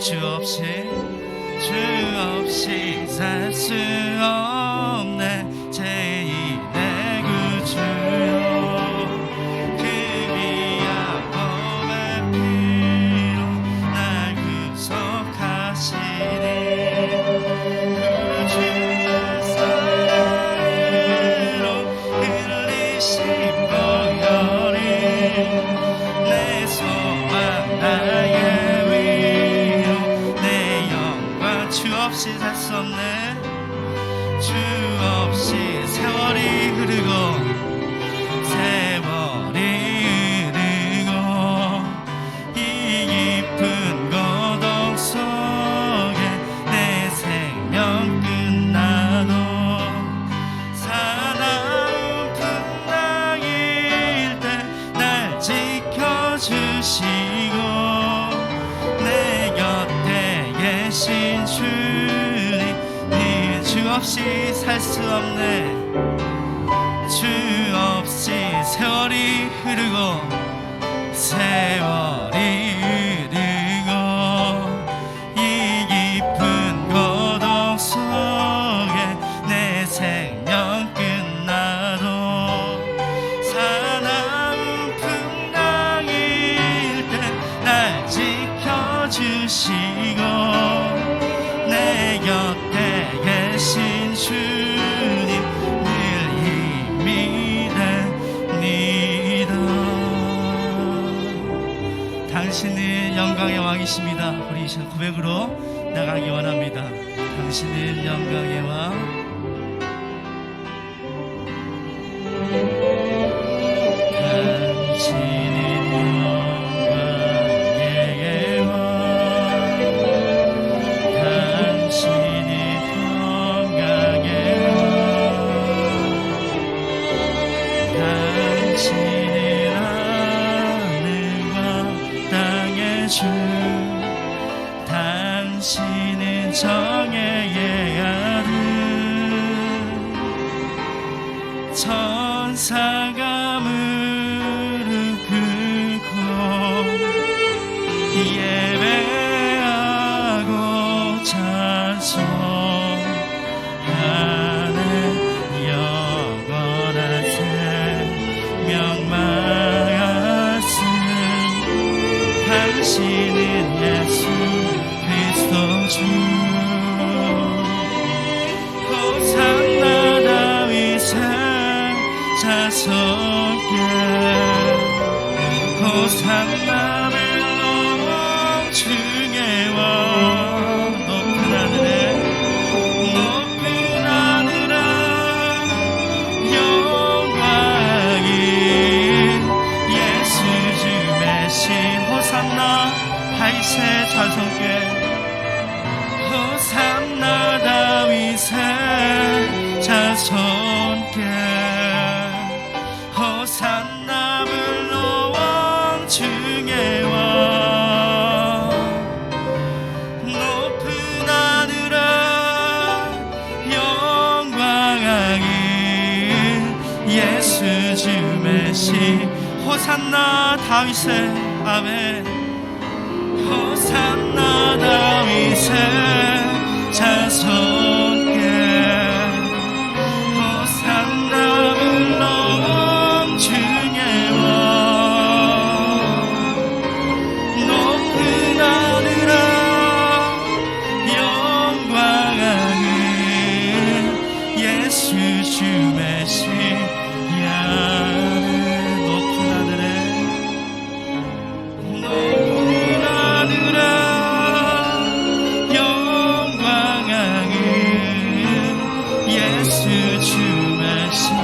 주 없이 살 수 없네. 제2의 구주여, 그 귀한 몸의 피로 날 구속하시니, 구주의 사랑으로 흘리신 보혈이 내 소망 나의 위로, 내 영광. 주 없이 살 수 없네. 주 없이 세월이 흐르고 이 깊은 고독 속에 내 생명 끝나도 사나운 풍랑일 때 날 지켜주시고 내 곁에 계신 주님, 주 없이 살 수 없네. 주 없이 세월이 흐르고 이 깊은 고독 속에 내 생명 끝나도 사나운 풍랑일 때 날 지켜주시고 내 곁에 계신 주님 늘 힘이 됩니다. 당신은 영광의 왕이십니다. 우리 이 시간 고백으로 나가기 원합니다. 당신은 영광의 왕, 당신은 영광의 왕, 당신은 평강의 왕, 당신은 하늘과 땅의 주, 당신은 정의의 아들, 천사가 무릎 꿇고 예배하고 찬송하는 영원한 생명 말씀, 당신은 예수 그리스도 주, 호산나 다윗의 자손께, 호산나 멜로왕 중의 왕, 높은 하늘에 영광이 예수 주 메신, 호산나 다윗의 자손께, 호산나 다윗의 자손께, 호산나 불러왕 중의 왕, 높은 하늘아 영광하기 예수 주 메시, 호산나 다윗의 아멘, 호산나 다윗의 자손께, 호산나 불러왕 중의 왕, 높은 하늘아 영광하는 예수 주 메시아, 높은 하늘에 영광하는 예수 주 메시아.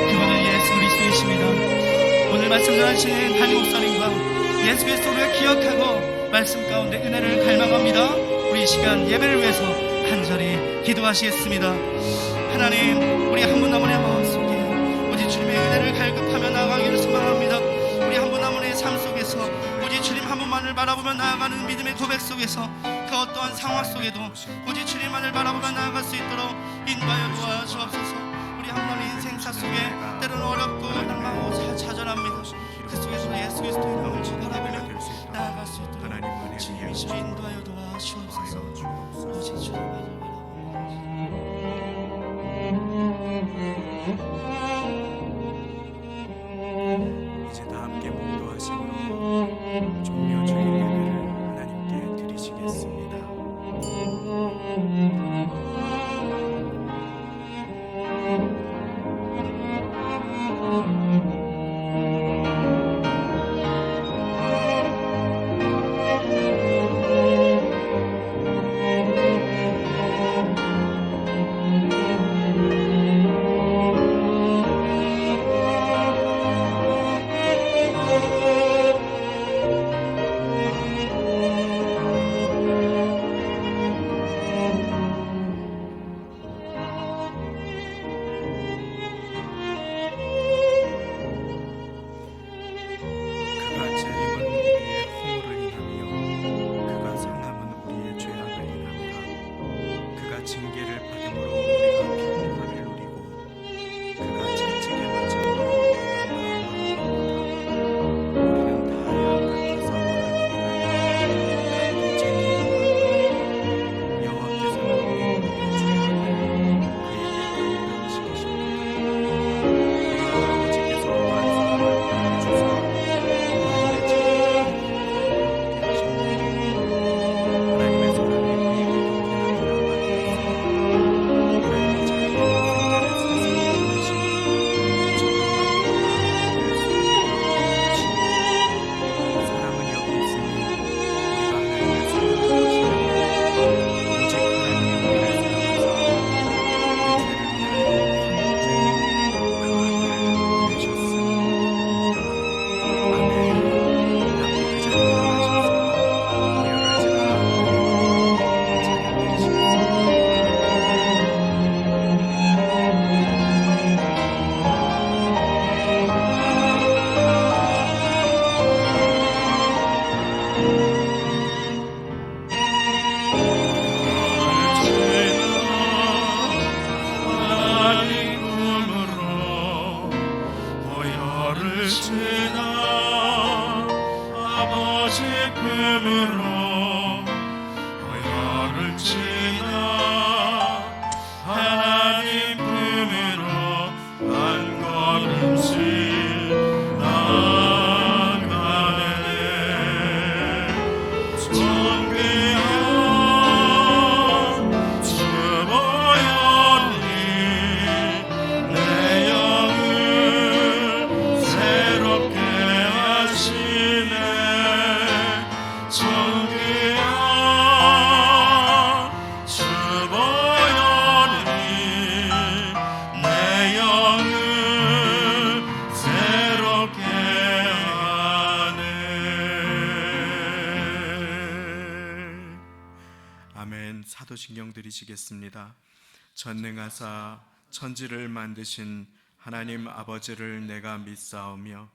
그분은 예수 그리스도이십니다. 오늘 말씀 전하시는 담임 목사님과 예수 그리스도를 기억하고 말씀 가운데 은혜를 갈망합니다. 우리 이 시간 예배를 위해서 간절히 기도하시겠습니다. 하나님, 우리 한 분 한 분의 마음속에 오직 주님의 은혜를 갈급하며 나아가기를 소망합니다. 우리 한 분 한 분의 삶 속에서 오직 주님 한 분만을 바라보며 나아가는 믿음의 고백 속에서 그 어떠한 상황 속에도 오직 주님만을 바라보며 나아갈 수 있도록 인도하여 도와주옵소서. 우리 한 분의 인생사 속에 때로는 어렵고 낭망하고 좌절합니다. 지나 아버지 품으로 열을 지나 하나님 품으로 한 걸음씩 나가네. 존귀한 주보혈이 내 영을 새롭게 하시네. 존귀한 주보혈이 내 영을 새롭게 하네. 아멘. 사도신경 드리시겠습니다. 전능하사 천지를 만드신 하나님 아버지를 내가 믿사오며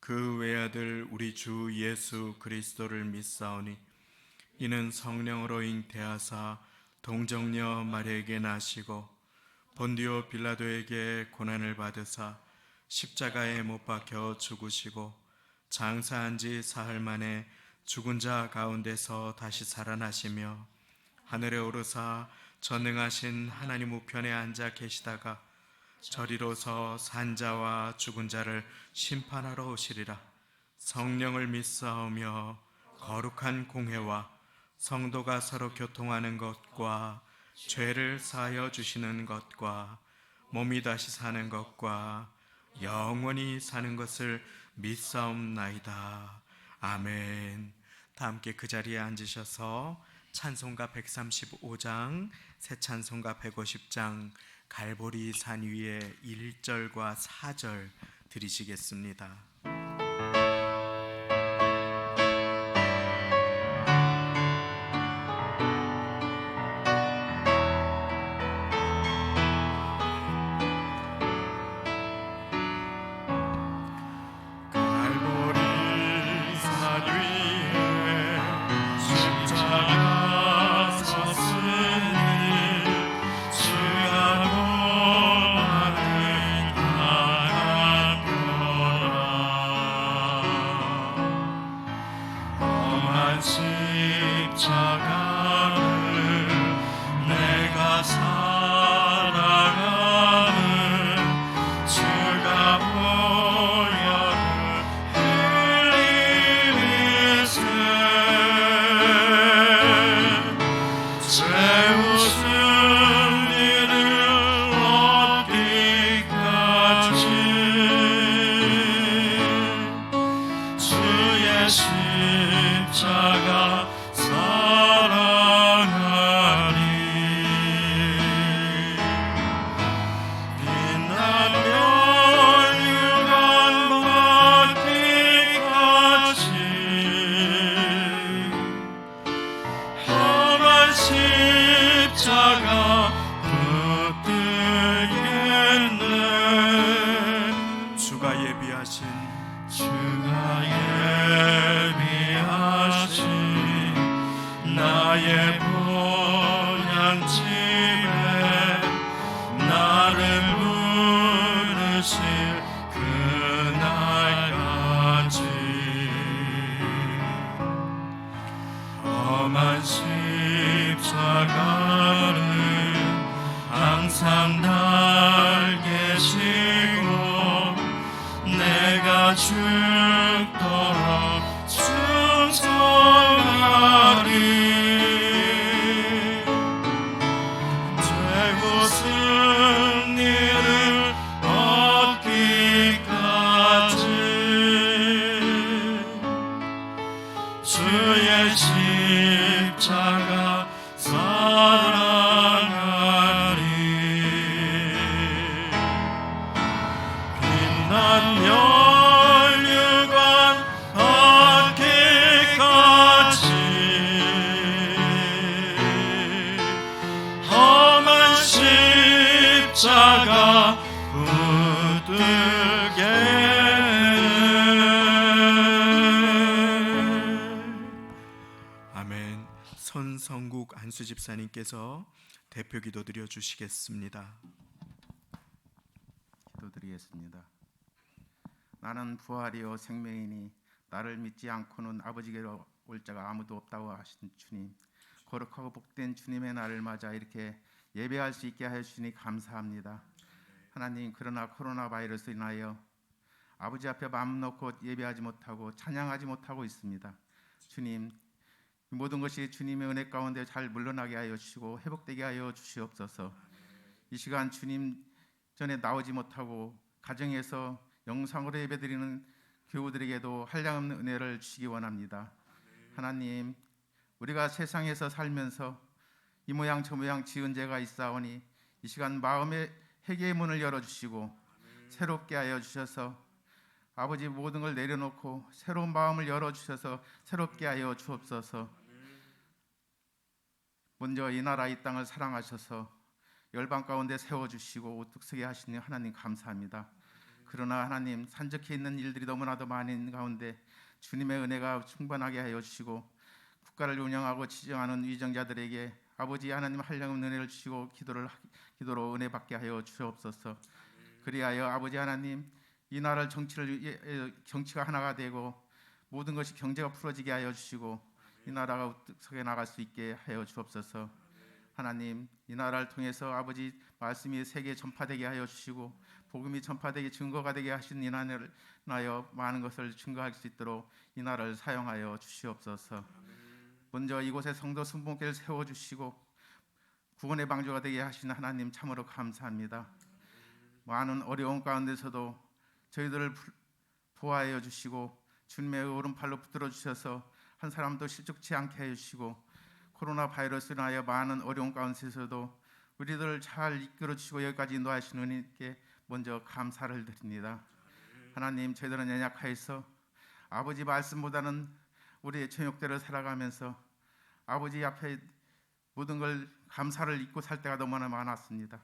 그 외아들 우리 주 예수 그리스도를 믿사오니 이는 성령으로 잉태하사 동정녀 마리아에게 나시고 본디오 빌라도에게 고난을 받으사 십자가에 못 박혀 죽으시고 장사한 지 사흘 만에 죽은 자 가운데서 다시 살아나시며 하늘에 오르사 전능하신 하나님 우편에 앉아 계시다가 저리로서 산자와 죽은 자를 심판하러 오시리라. 성령을 믿사오며 거룩한 공회와 성도가 서로 교통하는 것과 죄를 사하여 주시는 것과 몸이 다시 사는 것과 영원히 사는 것을 믿사옵나이다. 아멘. 다 함께 그 자리에 앉으셔서 찬송가 135장, 새 찬송가 150장, 갈보리 산 위에 1절과 4절 드리시겠습니다. 갈보리 산 위에 십자가 섰으니 주야로 나를 알아보라. 험한 십자가를 내가 살아가는 주가 보혈을 흘리세. 죄우승 일을 얻기까지 주의 십자가 사랑하리. 빛나며 유관 받기까지 험한 십자가 붙들겠네. 주가 예비하신 주가 예비하신 나의 본향집에 나를 부르실 그날까지 험한 십자가를 항상 날 계시고 내가 죽도록 충성하리. 최고 승리를 얻기까지 주의 십자가 사랑하리. 빛난 멸류관 얻기까지 험한 십자가 붙들겠네. 아멘. 손성국 안수 집사님께서 대표 기도 드려 주시겠습니다. 기도드리겠습니다. 나는 부활이요 생명이니 나를 믿지 않고는 아버지께로 올 자가 아무도 없다고 하신 주님, 거룩하고 복된 주님의 날을 맞아 이렇게 예배할 수 있게 하여 주시니 감사합니다. 하나님, 그러나 코로나 바이러스로 인하여 아버지 앞에 마음 놓고 예배하지 못하고 찬양하지 못하고 있습니다. 주님, 모든 것이 주님의 은혜 가운데 잘 물러나게 하여 주시고 회복되게 하여 주시옵소서. 이 시간 주님 전에 나오지 못하고 가정에서 영상으로 예배드리는 교우들에게도 한량없는 은혜를 주시기 원합니다. 하나님, 우리가 세상에서 살면서 이 모양 저 모양 지은 죄가 있사오니 이 시간 마음의 회개의 문을 열어주시고 새롭게 하여 주셔서 아버지 모든 걸 내려놓고 새로운 마음을 열어주셔서 새롭게 하여 주옵소서. 먼저 이 나라 이 땅을 사랑하셔서 열방 가운데 세워주시고 우뚝 서게 하시니 하나님 감사합니다. 그러나 하나님, 산적해 있는 일들이 너무나도 많은 가운데 주님의 은혜가 충만하게 하여 주시고 국가를 운영하고 지정하는 위정자들에게 아버지 하나님 한량없는 은혜를 주시고 기도로 은혜 받게 하여 주옵소서. 그리하여 아버지 하나님, 이 나라를 정치가 하나가 되고 모든 것이 경제가 풀어지게 하여 주시고 이 나라가 우뚝 서게 나갈 수 있게 하여 주옵소서. 하나님, 이 나라를 통해서 아버지 말씀이 세계에 전파되게 하여 주시고 복음이 전파되게 증거가 되게 하신 이 나라를 나여 많은 것을 증거할 수 있도록 이 나라를 사용하여 주시옵소서. 먼저 이곳에 성도 순복교를 세워주시고 구원의 방주가 되게 하신 하나님 참으로 감사합니다. 많은 어려운 가운데서도 저희들을 보호하여 주시고 주님의 오른팔로 붙들어 주셔서 한 사람도 실족치 않게 해주시고 코로나 바이러스로 인하여 많은 어려운 가운데서도 우리들을 잘 이끌어 주시고 여기까지 인도하신 은혜께 먼저 감사를 드립니다. 하나님, 저희들은 연약하여서 아버지 말씀보다는 우리의 저녁대로 살아가면서 아버지 앞에 모든 걸 감사를 잊고 살 때가 너무나 많았습니다.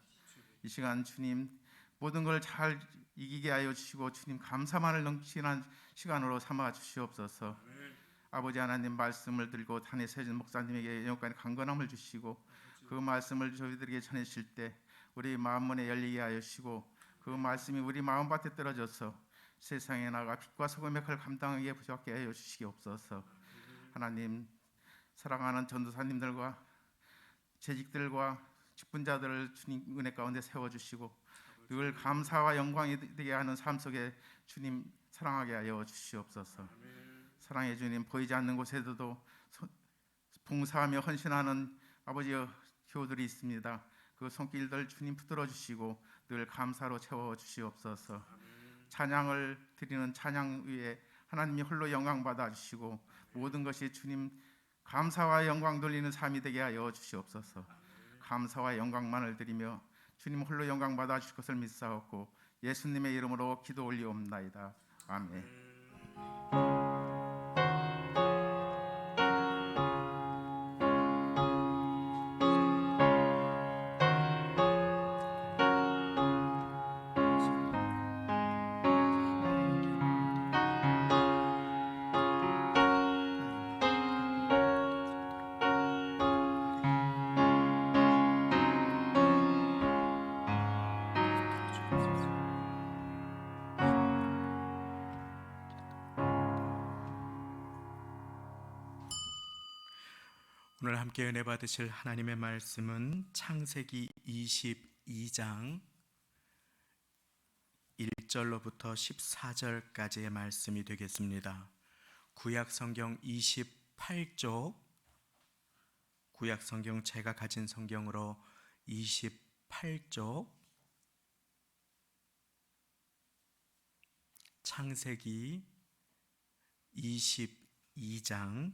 이 시간 주님, 모든 걸 잘 이기게 하여 주시고 주님 감사만을 넘치는 시간으로 삼아 주시옵소서. 아버지 하나님, 말씀을 들고 단에 세진 목사님에게 영원한 강건함을 주시고 그 말씀을 저희들에게 전해주실 때 우리 마음문에 열리게 하여 주시고 그 말씀이 우리 마음밭에 떨어져서 세상에 나가 빛과 소금의 역할을 감당하게 부족하게 하여 주시옵소서. 하나님, 사랑하는 전도사님들과 재직들과 직분자들을 주님 은혜 가운데 세워주시고 늘 감사와 영광이 되게 하는 삶 속에 주님 사랑하게 하여 주시옵소서. 사랑의 주님, 보이지 않는 곳에서도 봉사하며 헌신하는 아버지 교우들이 있습니다. 그 손길들 주님 붙들어 주시고 늘 감사로 채워 주시옵소서. 찬양을 드리는 찬양 위에 하나님이 홀로 영광 받아 주시고 모든 것이 주님 감사와 영광 돌리는 삶이 되게 하여 주시옵소서. 감사와 영광만을 드리며 주님 홀로 영광 받아 주실 것을 믿사옵고 예수님의 이름으로 기도 올리옵나이다. 아멘. 오늘 함께 은혜 받으실 하나님의 말씀은 창세기 22장 1절로부터 14절까지의 말씀이 되겠습니다. 구약 성경 28쪽, 구약 성경 제가 가진 성경으로 28쪽, 창세기 22장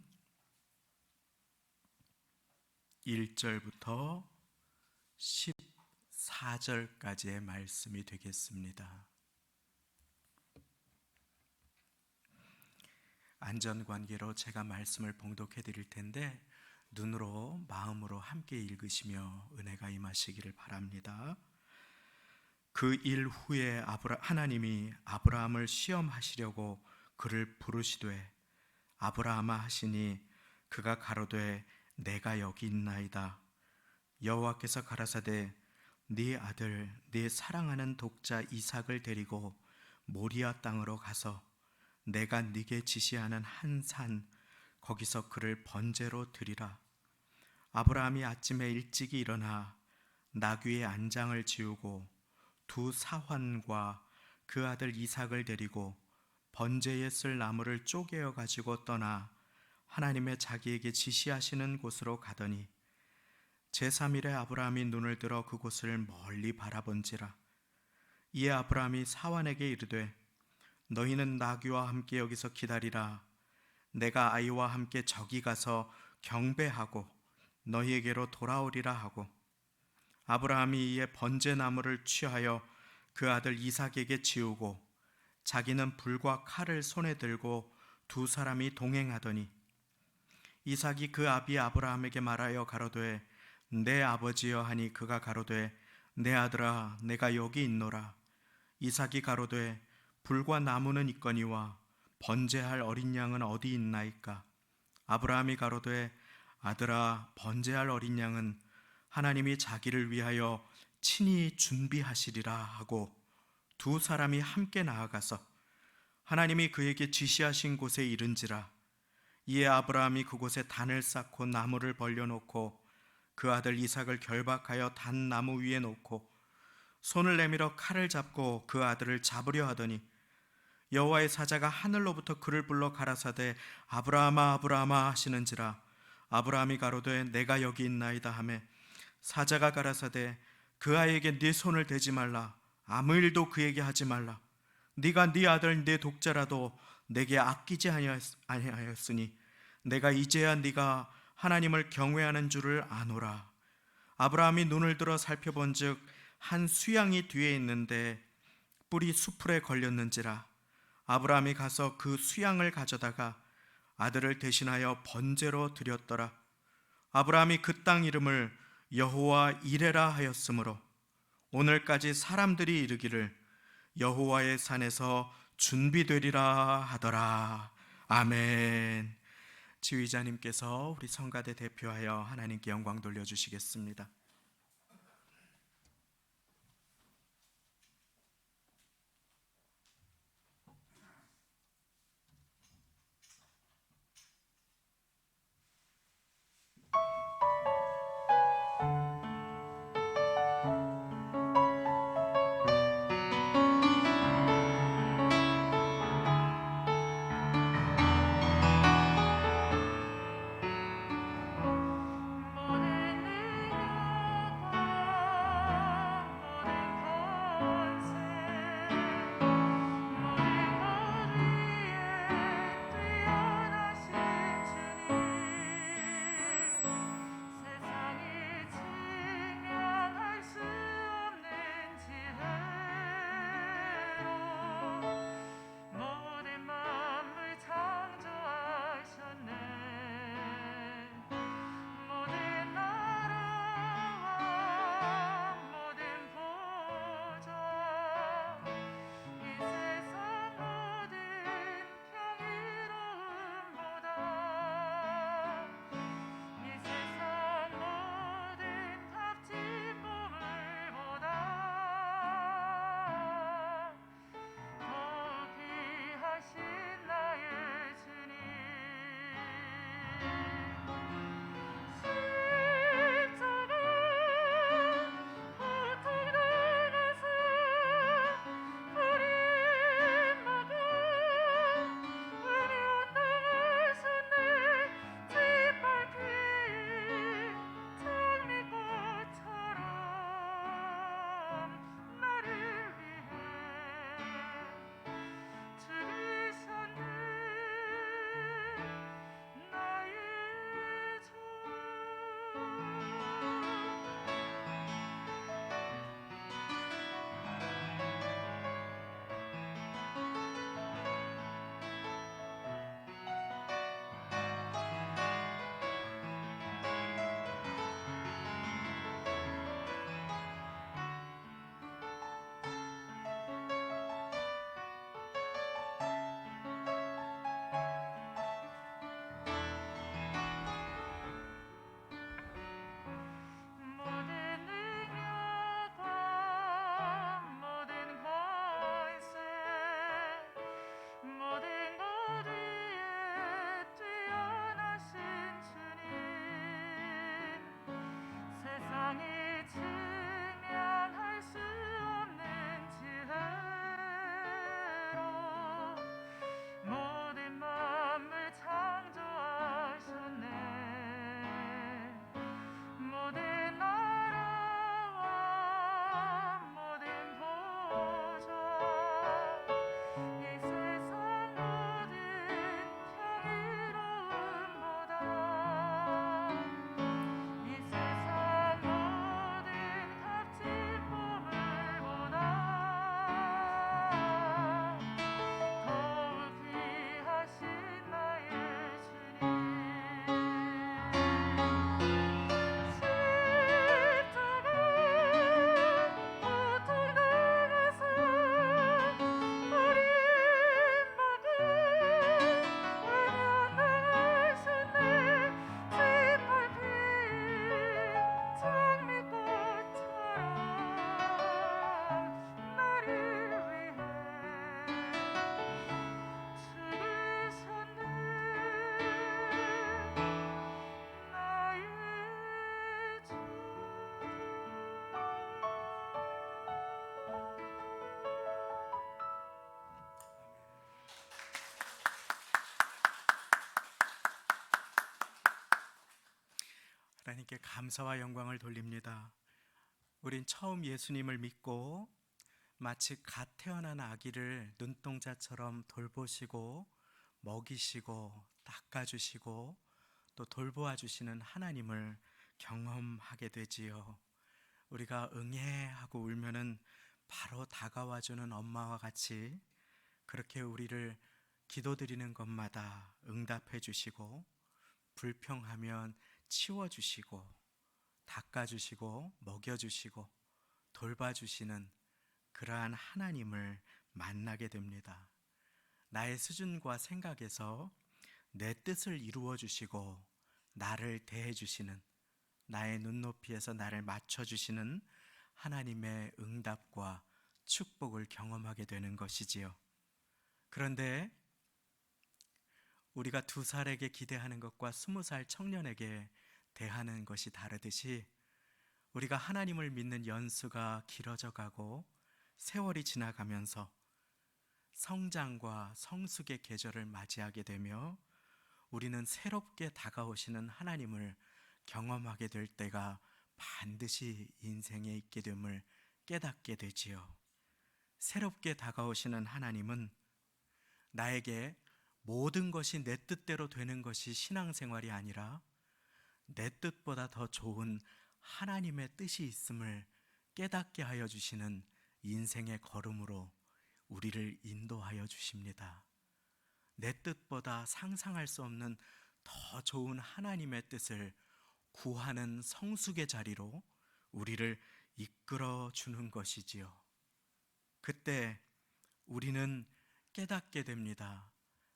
1절부터 14절까지의 말씀이 되겠습니다. 안전관계로 제가 말씀을 봉독해 드릴 텐데 눈으로 마음으로 함께 읽으시며 은혜가 임하시기를 바랍니다. 그 일 후에 하나님이 아브라함을 시험하시려고 그를 부르시되 아브라함아 하시니 그가 가로되 내가 여기 있나이다. 여호와께서 가라사대 네 아들 네 사랑하는 독자 이삭을 데리고 모리아 땅으로 가서 내가 네게 지시하는 한 산 거기서 그를 번제로 드리라. 아브라함이 아침에 일찍이 일어나 나귀의 안장을 지우고 두 사환과 그 아들 이삭을 데리고 번제에 쓸 나무를 쪼개어 가지고 떠나 하나님의 자기에게 지시하시는 곳으로 가더니 제3일에 아브라함이 눈을 들어 그곳을 멀리 바라본지라. 이에 아브라함이 사환에게 이르되 너희는 나귀와 함께 여기서 기다리라. 내가 아이와 함께 저기 가서 경배하고 너희에게로 돌아오리라 하고, 아브라함이 이에 번제 나무를 취하여 그 아들 이삭에게 지우고 자기는 불과 칼을 손에 들고 두 사람이 동행하더니 이삭이 그 아비 아브라함에게 말하여 가로되 내 아버지여 하니 그가 가로되 내 아들아 내가 여기 있노라. 이삭이 가로되 불과 나무는 있거니와 번제할 어린 양은 어디 있나이까. 아브라함이 가로되 아들아 번제할 어린 양은 하나님이 자기를 위하여 친히 준비하시리라 하고 두 사람이 함께 나아가서 하나님이 그에게 지시하신 곳에 이른지라. 이에 아브라함이 그곳에 단을 쌓고 나무를 벌려놓고 그 아들 이삭을 결박하여 단 나무 위에 놓고 손을 내밀어 칼을 잡고 그 아들을 잡으려 하더니 여호와의 사자가 하늘로부터 그를 불러 가라사대 아브라함아 아브라함아 하시는지라. 아브라함이 가로되 내가 여기 있나이다 하매 사자가 가라사대 그 아이에게 네 손을 대지 말라. 아무 일도 그에게 하지 말라. 네가 네 아들 네 독자라도 내게 아끼지 아니하였으니 내가 이제야 네가 하나님을 경외하는 줄을 아노라. 아브라함이 눈을 들어 살펴본즉 한 수양이 뒤에 있는데 뿔이 수풀에 걸렸는지라. 아브라함이 가서 그 수양을 가져다가 아들을 대신하여 번제로 드렸더라. 아브라함이 그 땅 이름을 여호와 이레라 하였으므로 오늘까지 사람들이 이르기를 여호와의 산에서 준비되리라 하더라. 아멘. 지휘자님께서 우리 성가대 대표하여 하나님께 영광 돌려주시겠습니다. 하나님께 감사와 영광을 돌립니다. 우린 처음 예수님을 믿고 마치 갓 태어난 아기를 눈동자처럼 돌보시고 먹이시고 닦아주시고 또 돌보아 주시는 하나님을 경험하게 되지요. 우리가 응애 하고 울면은 바로 다가와주는 엄마와 같이 그렇게 우리를 기도드리는 것마다 응답해 주시고 불평하면 치워주시고 닦아주시고 먹여주시고 돌봐주시는 그러한 하나님을 만나게 됩니다. 나의 수준과 생각에서 내 뜻을 이루어 주시고 나를 대해 주시는, 나의 눈높이에서 나를 맞춰 주시는 하나님의 응답과 축복을 경험하게 되는 것이지요. 그런데 우리가 2살에게 기대하는 것과 20살 청년에게 대하는 것이 다르듯이 우리가 하나님을 믿는 연수가 길어져 가고 세월이 지나가면서 성장과 성숙의 계절을 맞이하게 되며 우리는 새롭게 다가오시는 하나님을 경험하게 될 때가 반드시 인생에 있게 됨을 깨닫게 되지요. 새롭게 다가오시는 하나님은 나에게 모든 것이 내 뜻대로 되는 것이 신앙생활이 아니라 내 뜻보다 더 좋은 하나님의 뜻이 있음을 깨닫게 하여 주시는 인생의 걸음으로 우리를 인도하여 주십니다. 내 뜻보다 상상할 수 없는 더 좋은 하나님의 뜻을 구하는 성숙의 자리로 우리를 이끌어 주는 것이지요. 그때 우리는 깨닫게 됩니다.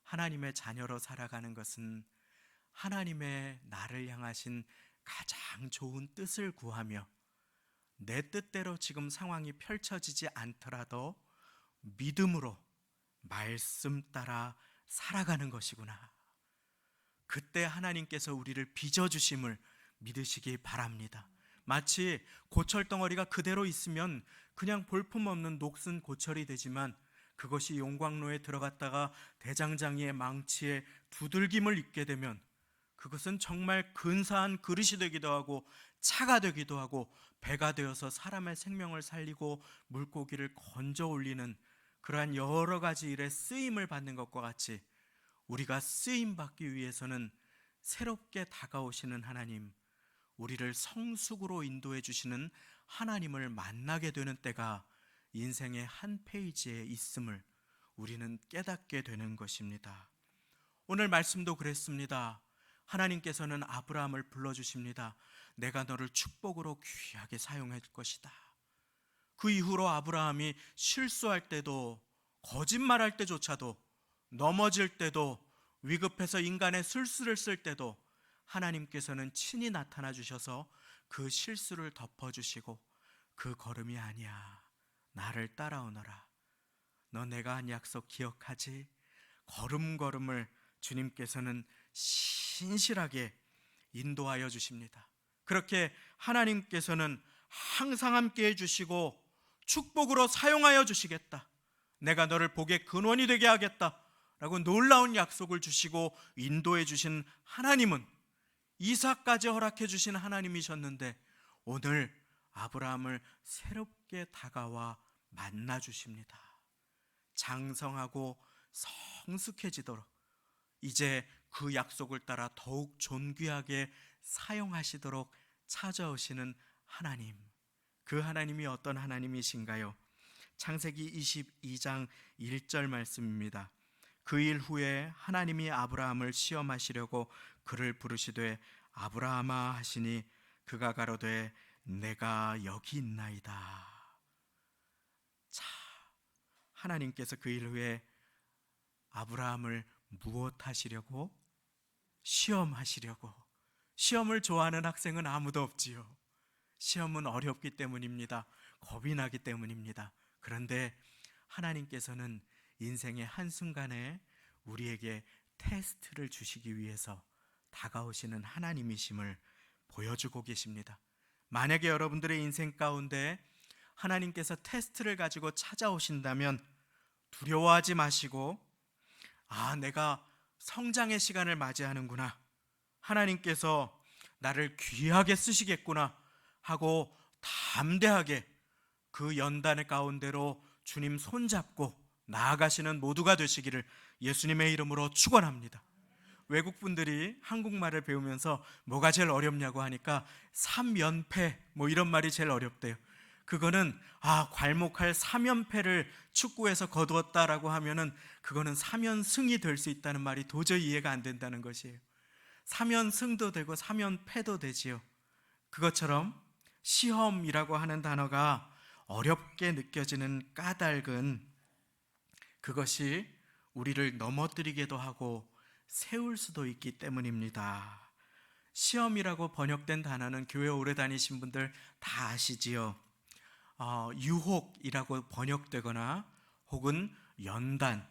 하나님의 자녀로 살아가는 것은 하나님의 나를 향하신 가장 좋은 뜻을 구하며 내 뜻대로 지금 상황이 펼쳐지지 않더라도 믿음으로 말씀 따라 살아가는 것이구나. 그때 하나님께서 우리를 빚어주심을 믿으시기 바랍니다. 마치 고철 덩어리가 그대로 있으면 그냥 볼품없는 녹슨 고철이 되지만 그것이 용광로에 들어갔다가 대장장이의 망치에 두들김을 입게 되면 그것은 정말 근사한 그릇이 되기도 하고 차가 되기도 하고 배가 되어서 사람의 생명을 살리고 물고기를 건져 올리는 그러한 여러 가지 일에 쓰임을 받는 것과 같이 우리가 쓰임 받기 위해서는 새롭게 다가오시는 하나님, 우리를 성숙으로 인도해 주시는 하나님을 만나게 되는 때가 인생의 한 페이지에 있음을 우리는 깨닫게 되는 것입니다. 오늘 말씀도 그랬습니다. 하나님께서는 아브라함을 불러주십니다. 내가 너를 축복으로 귀하게 사용할 것이다. 그 이후로 아브라함이 실수할 때도 거짓말할 때조차도 넘어질 때도 위급해서 인간의 술수를 쓸 때도 하나님께서는 친히 나타나 주셔서 그 실수를 덮어주시고 그 걸음이 아니야, 나를 따라오너라, 너 내가 한 약속 기억하지? 걸음걸음을 주님께서는 신실하게 인도하여 주십니다. 그렇게 하나님께서는 항상 함께 해주시고 축복으로 사용하여 주시겠다, 내가 너를 복의 근원이 되게 하겠다 라고 놀라운 약속을 주시고 인도해 주신 하나님은 이삭까지 허락해 주신 하나님이셨는데 오늘 아브라함을 새롭게 다가와 만나 주십니다. 장성하고 성숙해지도록 이제 그 약속을 따라 더욱 존귀하게 사용하시도록 찾아오시는 하나님, 그 하나님이 어떤 하나님이신가요? 창세기 22장 1절 말씀입니다. 그 일 후에 하나님이 아브라함을 시험하시려고 그를 부르시되 아브라함아 하시니 그가 가로되 내가 여기 있나이다. 자, 하나님께서 그 일 후에 아브라함을 무엇 하시려고? 시험하시려고. 시험을 좋아하는 학생은 아무도 없지요. 시험은 어렵기 때문입니다. 겁이 나기 때문입니다. 그런데 하나님께서는 인생의 한순간에 우리에게 테스트를 주시기 위해서 다가오시는 하나님이심을 보여주고 계십니다. 만약에 여러분들의 인생 가운데 하나님께서 테스트를 가지고 찾아오신다면 두려워하지 마시고 내가 성장의 시간을 맞이하는구나, 하나님께서 나를 귀하게 쓰시겠구나 하고 담대하게 그 연단의 가운데로 주님 손잡고 나아가시는 모두가 되시기를 예수님의 이름으로 축원합니다. 외국 분들이 한국말을 배우면서 뭐가 제일 어렵냐고 하니까 삼연패 뭐 이런 말이 제일 어렵대요. 그거는 괄목할 3연패를 축구에서 거두었다라고 하면은 그거는 3연승이 될 수 있다는 말이 도저히 이해가 안 된다는 것이에요. 3연승도 되고 3연패도 되지요. 그것처럼 시험이라고 하는 단어가 어렵게 느껴지는 까닭은 그것이 우리를 넘어뜨리게도 하고 세울 수도 있기 때문입니다. 시험이라고 번역된 단어는 교회 오래 다니신 분들 다 아시지요. 유혹이라고 번역되거나 혹은 연단,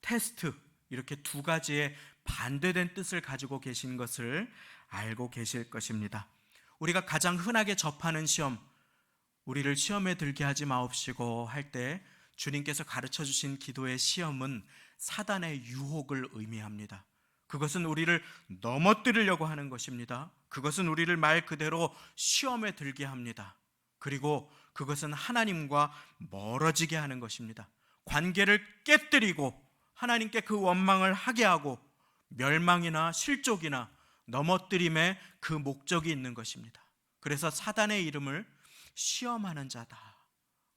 테스트 이렇게 두 가지의 반대된 뜻을 가지고 계신 것을 알고 계실 것입니다. 우리가 가장 흔하게 접하는 시험, 우리를 시험에 들게 하지 마옵시고 할 때 주님께서 가르쳐 주신 기도의 시험은 사단의 유혹을 의미합니다. 그것은 우리를 넘어뜨리려고 하는 것입니다. 그것은 우리를 말 그대로 시험에 들게 합니다. 그리고 그것은 하나님과 멀어지게 하는 것입니다. 관계를 깨뜨리고 하나님께 그 원망을 하게 하고 멸망이나 실족이나 넘어뜨림에 그 목적이 있는 것입니다. 그래서 사단의 이름을 시험하는 자다,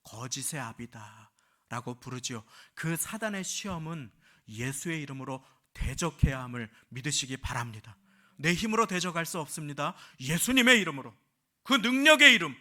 거짓의 아비다 라고 부르지요. 그 사단의 시험은 예수의 이름으로 대적해야 함을 믿으시기 바랍니다. 내 힘으로 대적할 수 없습니다. 예수님의 이름으로, 그 능력의 이름,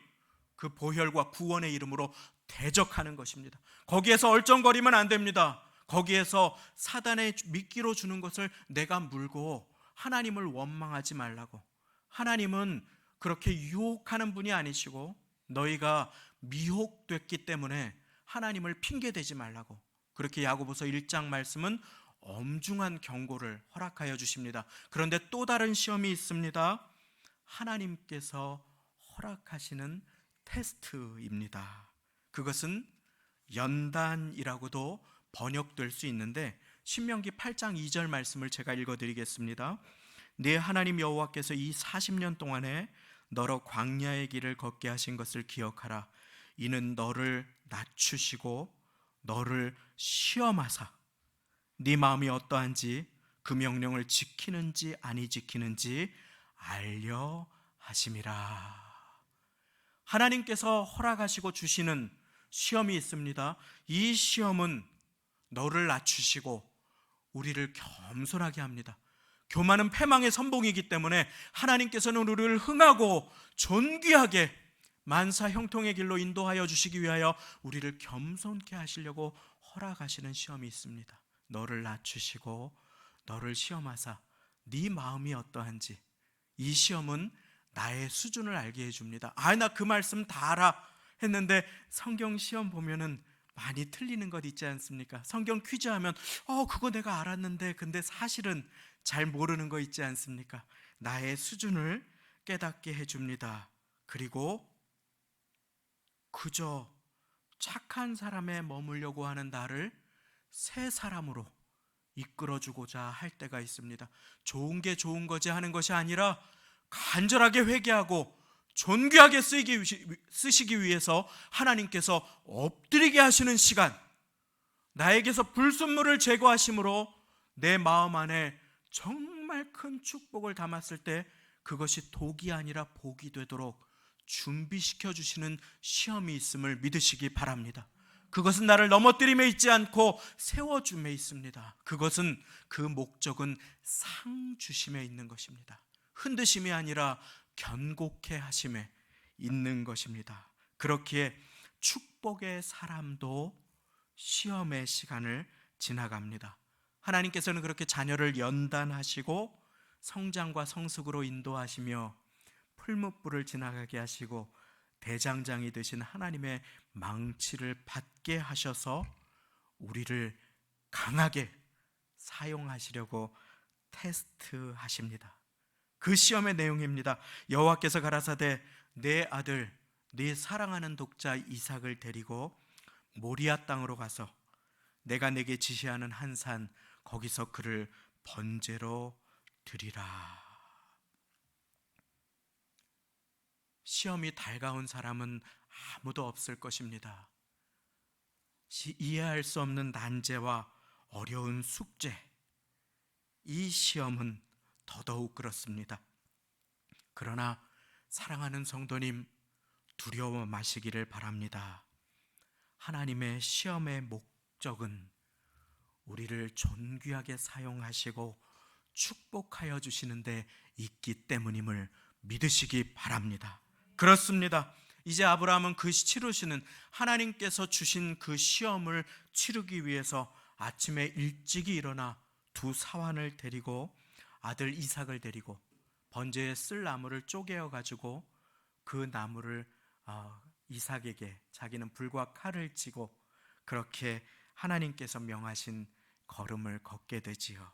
그 보혈과 구원의 이름으로 대적하는 것입니다. 거기에서 얼쩡거리면 안 됩니다. 거기에서 사단의 미끼로 주는 것을 내가 물고 하나님을 원망하지 말라고. 하나님은 그렇게 유혹하는 분이 아니시고 너희가 미혹됐기 때문에 하나님을 핑계대지 말라고. 그렇게 야고보서 1장 말씀은 엄중한 경고를 허락하여 주십니다. 그런데 또 다른 시험이 있습니다. 하나님께서 허락하시는 테스트입니다. 그것은 연단이라고도 번역될 수 있는데 신명기 8장 2절 말씀을 제가 읽어드리겠습니다. 네 하나님 여호와께서 이 40년 동안에 너로 광야의 길을 걷게 하신 것을 기억하라. 이는 너를 낮추시고 너를 시험하사 네 마음이 어떠한지 그 명령을 지키는지 아니 지키는지 알려 하심이라. 하나님께서 허락하시고 주시는 시험이 있습니다. 이 시험은 너를 낮추시고 우리를 겸손하게 합니다. 교만은 패망의 선봉이기 때문에 하나님께서는 우리를 흥하고 존귀하게 만사 형통의 길로 인도하여 주시기 위하여 우리를 겸손케 하시려고 허락하시는 시험이 있습니다. 너를 낮추시고 너를 시험하사 네 마음이 어떠한지. 이 시험은 나의 수준을 알게 해줍니다. 나 그 말씀 다 알아 했는데 성경 시험 보면은 많이 틀리는 것 있지 않습니까? 성경 퀴즈 하면 그거 내가 알았는데 근데 사실은 잘 모르는 거 있지 않습니까? 나의 수준을 깨닫게 해줍니다. 그리고 그저 착한 사람에 머물려고 하는 나를 새 사람으로 이끌어주고자 할 때가 있습니다. 좋은 게 좋은 거지 하는 것이 아니라 간절하게 회개하고 존귀하게 쓰시기 위해서 하나님께서 엎드리게 하시는 시간, 나에게서 불순물을 제거하심으로 내 마음 안에 정말 큰 축복을 담았을 때 그것이 독이 아니라 복이 되도록 준비시켜 주시는 시험이 있음을 믿으시기 바랍니다. 그것은 나를 넘어뜨림에 있지 않고 세워줌에 있습니다. 그것은 그 목적은 상 주심에 있는 것입니다. 흔드심이 아니라 견고케 하심에 있는 것입니다. 그렇기에 축복의 사람도 시험의 시간을 지나갑니다. 하나님께서는 그렇게 자녀를 연단하시고 성장과 성숙으로 인도하시며 풀무불을 지나가게 하시고 대장장이 되신 하나님의 망치를 받게 하셔서 우리를 강하게 사용하시려고 테스트하십니다. 그 시험의 내용입니다. 여호와께서 가라사대 내 아들 네 사랑하는 독자 이삭을 데리고 모리아 땅으로 가서 내가 내게 지시하는 한 산 거기서 그를 번제로 드리라. 시험이 달가운 사람은 아무도 없을 것입니다. 이해할 수 없는 난제와 어려운 숙제, 이 시험은 더더욱 그렇습니다. 그러나 사랑하는 성도님, 두려워 마시기를 바랍니다. 하나님의 시험의 목적은 우리를 존귀하게 사용하시고 축복하여 주시는데 있기 때문임을 믿으시기 바랍니다. 그렇습니다. 이제 아브라함은 그 치르시는 하나님께서 주신 그 시험을 치르기 위해서 아침에 일찍이 일어나 두 사환을 데리고 아들 이삭을 데리고 번제에 쓸 나무를 쪼개어 가지고 그 나무를 이삭에게 자기는 불과 칼을 쥐고 그렇게 하나님께서 명하신 걸음을 걷게 되지요.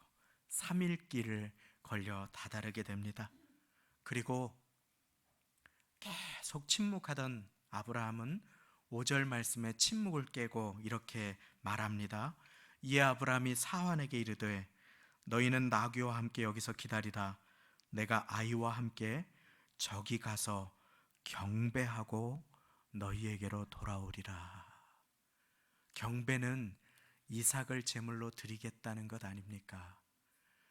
3일 길을 걸려 다다르게 됩니다. 그리고 계속 침묵하던 아브라함은 5절 말씀에 침묵을 깨고 이렇게 말합니다. 이에 아브라함이 사환에게 이르되 너희는 나귀와 함께 여기서 기다리라. 내가 아이와 함께 저기 가서 경배하고 너희에게로 돌아오리라. 경배는 이삭을 제물로 드리겠다는 것 아닙니까?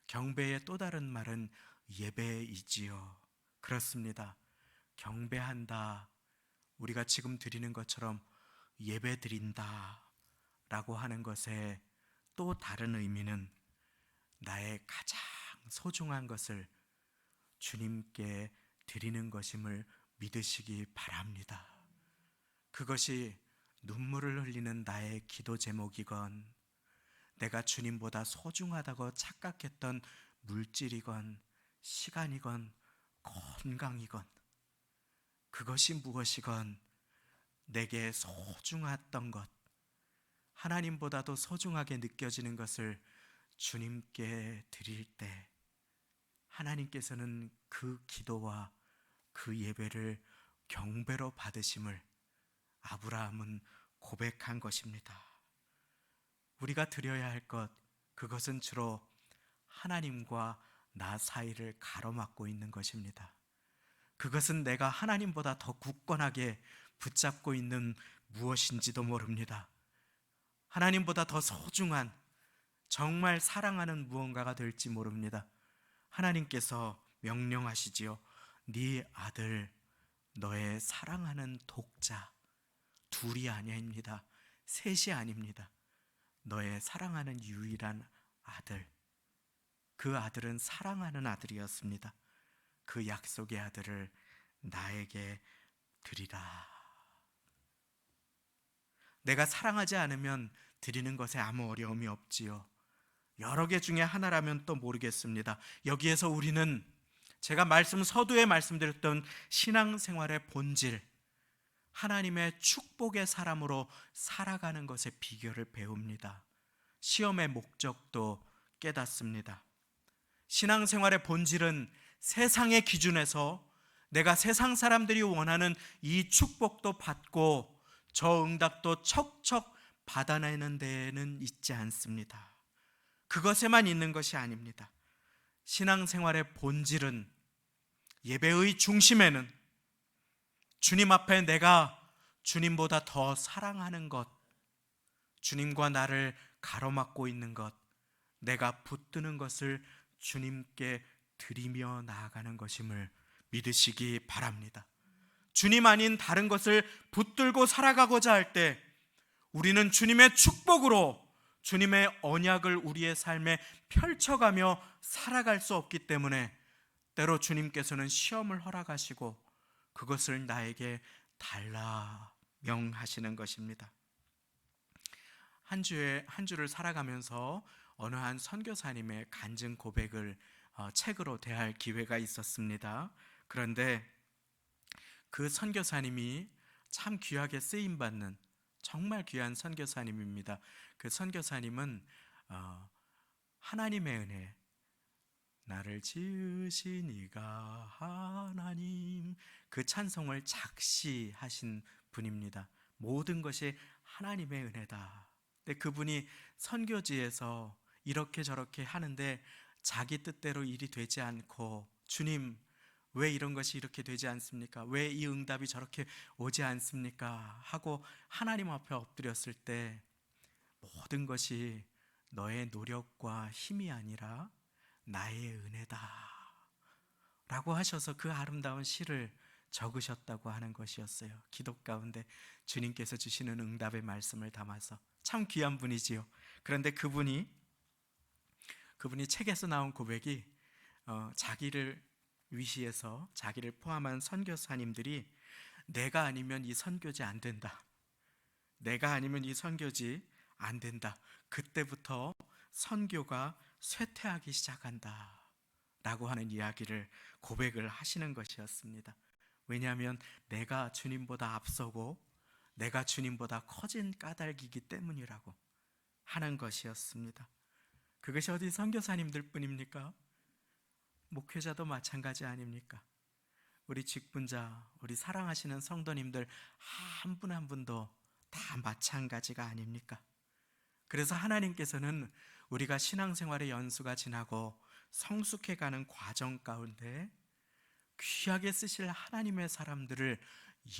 경배의 또 다른 말은 예배이지요. 그렇습니다. 경배한다, 우리가 지금 드리는 것처럼 예배 드린다 라고 하는 것의 또 다른 의미는 나의 가장 소중한 것을 주님께 드리는 것임을 믿으시기 바랍니다. 그것이 눈물을 흘리는 나의 기도 제목이건 내가 주님보다 소중하다고 착각했던 물질이건 시간이건 건강이건 그것이 무엇이건 내게 소중했던 것, 하나님보다도 소중하게 느껴지는 것을 주님께 드릴 때 하나님께서는 그 기도와 그 예배를 경배로 받으심을 아브라함은 고백한 것입니다. 우리가 드려야 할 것, 그것은 주로 하나님과 나 사이를 가로막고 있는 것입니다. 그것은 내가 하나님보다 더 굳건하게 붙잡고 있는 무엇인지도 모릅니다. 하나님보다 더 소중한, 정말 사랑하는 무언가가 될지 모릅니다. 하나님께서 명령하시지요. 네 아들, 너의 사랑하는 독자, 둘이 아닙니다. 셋이 아닙니다. 너의 사랑하는 유일한 아들, 그 아들은 사랑하는 아들이었습니다. 그 약속의 아들을 나에게 드리라. 내가 사랑하지 않으면 드리는 것에 아무 어려움이 없지요. 여러 개 중에 하나라면 또 모르겠습니다. 여기에서 우리는 제가 서두에 말씀드렸던 신앙생활의 본질, 하나님의 축복의 사람으로 살아가는 것의 비결을 배웁니다. 시험의 목적도 깨닫습니다. 신앙생활의 본질은 세상의 기준에서 내가 세상 사람들이 원하는 이 축복도 받고 저 응답도 척척 받아내는 데에는 있지 않습니다. 그것에만 있는 것이 아닙니다. 신앙생활의 본질은, 예배의 중심에는 주님 앞에 내가 주님보다 더 사랑하는 것, 주님과 나를 가로막고 있는 것, 내가 붙드는 것을 주님께 드리며 나아가는 것임을 믿으시기 바랍니다. 주님 아닌 다른 것을 붙들고 살아가고자 할 때 우리는 주님의 축복으로 주님의 언약을 우리의 삶에 펼쳐가며 살아갈 수 없기 때문에 때로 주님께서는 시험을 허락하시고 그것을 나에게 달라 명하시는 것입니다. 한 주를 살아가면서 어느 한 선교사님의 간증 고백을 책으로 대할 기회가 있었습니다. 그런데 그 선교사님이 참 귀하게 쓰임받는 정말 귀한 선교사님입니다. 그 선교사님은 하나님의 은혜, 나를 지으신 이가 하나님, 그 찬송을 작시하신 분입니다. 모든 것이 하나님의 은혜다. 근데 그분이 선교지에서 이렇게 저렇게 하는데 자기 뜻대로 일이 되지 않고 주님, 왜 이런 것이 이렇게 되지 않습니까? 왜 이 응답이 저렇게 오지 않습니까? 하고 하나님 앞에 엎드렸을 때 모든 것이 너의 노력과 힘이 아니라 나의 은혜다 라고 하셔서 그 아름다운 시를 적으셨다고 하는 것이었어요. 기도 가운데 주님께서 주시는 응답의 말씀을 담아서 참 귀한 분이지요. 그런데 그분이 책에서 나온 고백이 자기를 위시해서 자기를 포함한 선교사님들이 내가 아니면 이 선교지 안 된다, 내가 아니면 이 선교지 안 된다, 그때부터 선교가 쇠퇴하기 시작한다 라고 하는 이야기를 고백을 하시는 것이었습니다. 왜냐하면 내가 주님보다 앞서고 내가 주님보다 커진 까닭이기 때문이라고 하는 것이었습니다. 그것이 어디 선교사님들 뿐입니까? 목회자도 마찬가지 아닙니까? 우리 직분자, 우리 사랑하시는 성도님들 한 분 한 분도 다 마찬가지가 아닙니까? 그래서 하나님께서는 우리가 신앙생활의 연수가 지나고 성숙해가는 과정 가운데 귀하게 쓰실 하나님의 사람들을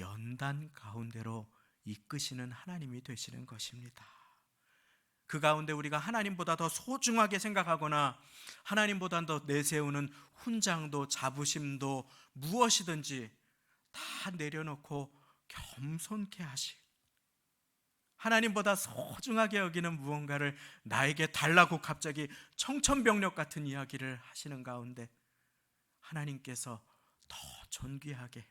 연단 가운데로 이끄시는 하나님이 되시는 것입니다. 그 가운데 우리가 하나님보다 더 소중하게 생각하거나 하나님보다 더 내세우는 훈장도 자부심도 무엇이든지 다 내려놓고 겸손케 하시, 하나님보다 소중하게 여기는 무언가를 나에게 달라고 갑자기 청천벽력 같은 이야기를 하시는 가운데 하나님께서 더 존귀하게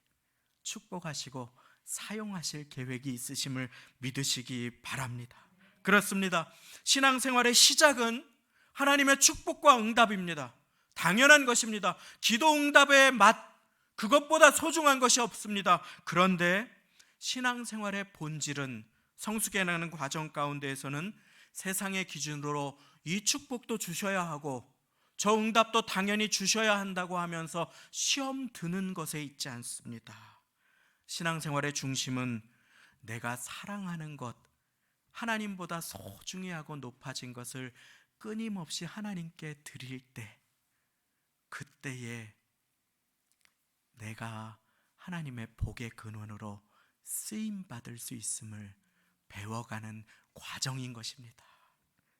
축복하시고 사용하실 계획이 있으심을 믿으시기 바랍니다. 그렇습니다. 신앙생활의 시작은 하나님의 축복과 응답입니다. 당연한 것입니다. 기도 응답의 맛, 그것보다 소중한 것이 없습니다. 그런데 신앙생활의 본질은 성숙해나가는 과정 가운데에서는 세상의 기준으로 이 축복도 주셔야 하고 저 응답도 당연히 주셔야 한다고 하면서 시험 드는 것에 있지 않습니다. 신앙생활의 중심은 내가 사랑하는 것, 하나님보다 소중히 하고 높아진 것을 끊임없이 하나님께 드릴 때, 그때에 내가 하나님의 복의 근원으로 쓰임받을 수 있음을 배워가는 과정인 것입니다.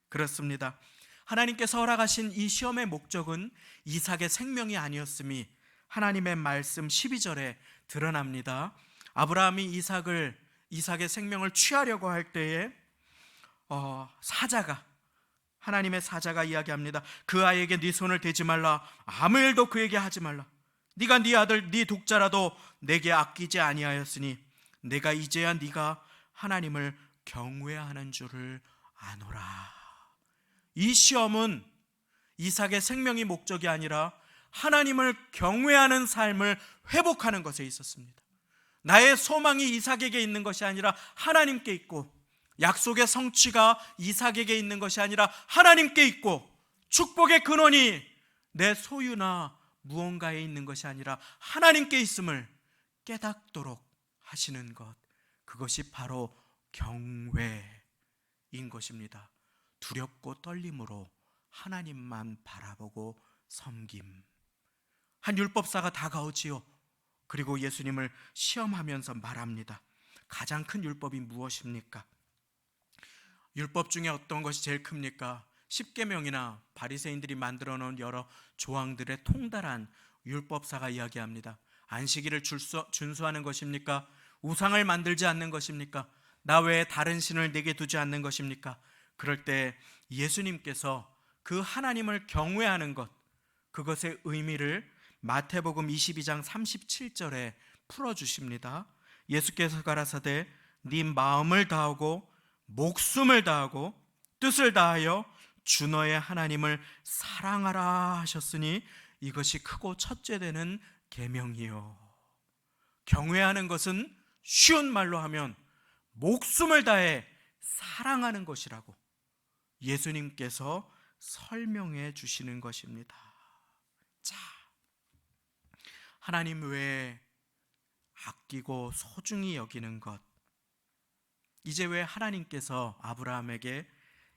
그렇습니다. 하나님께서 허락하신 이 시험의 목적은 이삭의 생명이 아니었음이 하나님의 말씀 12절에 드러납니다. 아브라함이 이삭의 생명을 취하려고 할 때에 하나님의 사자가 이야기합니다. 그 아이에게 네 손을 대지 말라, 아무 일도 그에게 하지 말라. 네가 네 아들 네 독자라도 내게 아끼지 아니하였으니 내가 이제야 네가 하나님을 경외하는 줄을 아노라. 이 시험은 이삭의 생명이 목적이 아니라 하나님을 경외하는 삶을 회복하는 것에 있었습니다. 나의 소망이 이삭에게 있는 것이 아니라 하나님께 있고, 약속의 성취가 이삭에게 있는 것이 아니라 하나님께 있고, 축복의 근원이 내 소유나 무언가에 있는 것이 아니라 하나님께 있음을 깨닫도록 하시는 것, 그것이 바로 경외인 것입니다. 두렵고 떨림으로 하나님만 바라보고 섬김. 한 율법사가 다가오지요. 그리고 예수님을 시험하면서 말합니다. 가장 큰 율법이 무엇입니까? 율법 중에 어떤 것이 제일 큽니까? 십계명이나 바리새인들이 만들어 놓은 여러 조항들의 통달한 율법사가 이야기합니다. 안식일을 준수하는 것입니까? 우상을 만들지 않는 것입니까? 나 외에 다른 신을 내게 두지 않는 것입니까? 그럴 때 예수님께서 그 하나님을 경외하는 것, 그것의 의미를 마태복음 22장 37절에 풀어주십니다. 예수께서 가라사대 네 마음을 다하고 목숨을 다하고 뜻을 다하여 주 너의 하나님을 사랑하라 하셨으니 이것이 크고 첫째 되는 계명이요. 경외하는 것은 쉬운 말로 하면 목숨을 다해 사랑하는 것이라고 예수님께서 설명해 주시는 것입니다. 자, 하나님 외에 아끼고 소중히 여기는 것, 이제 왜 하나님께서 아브라함에게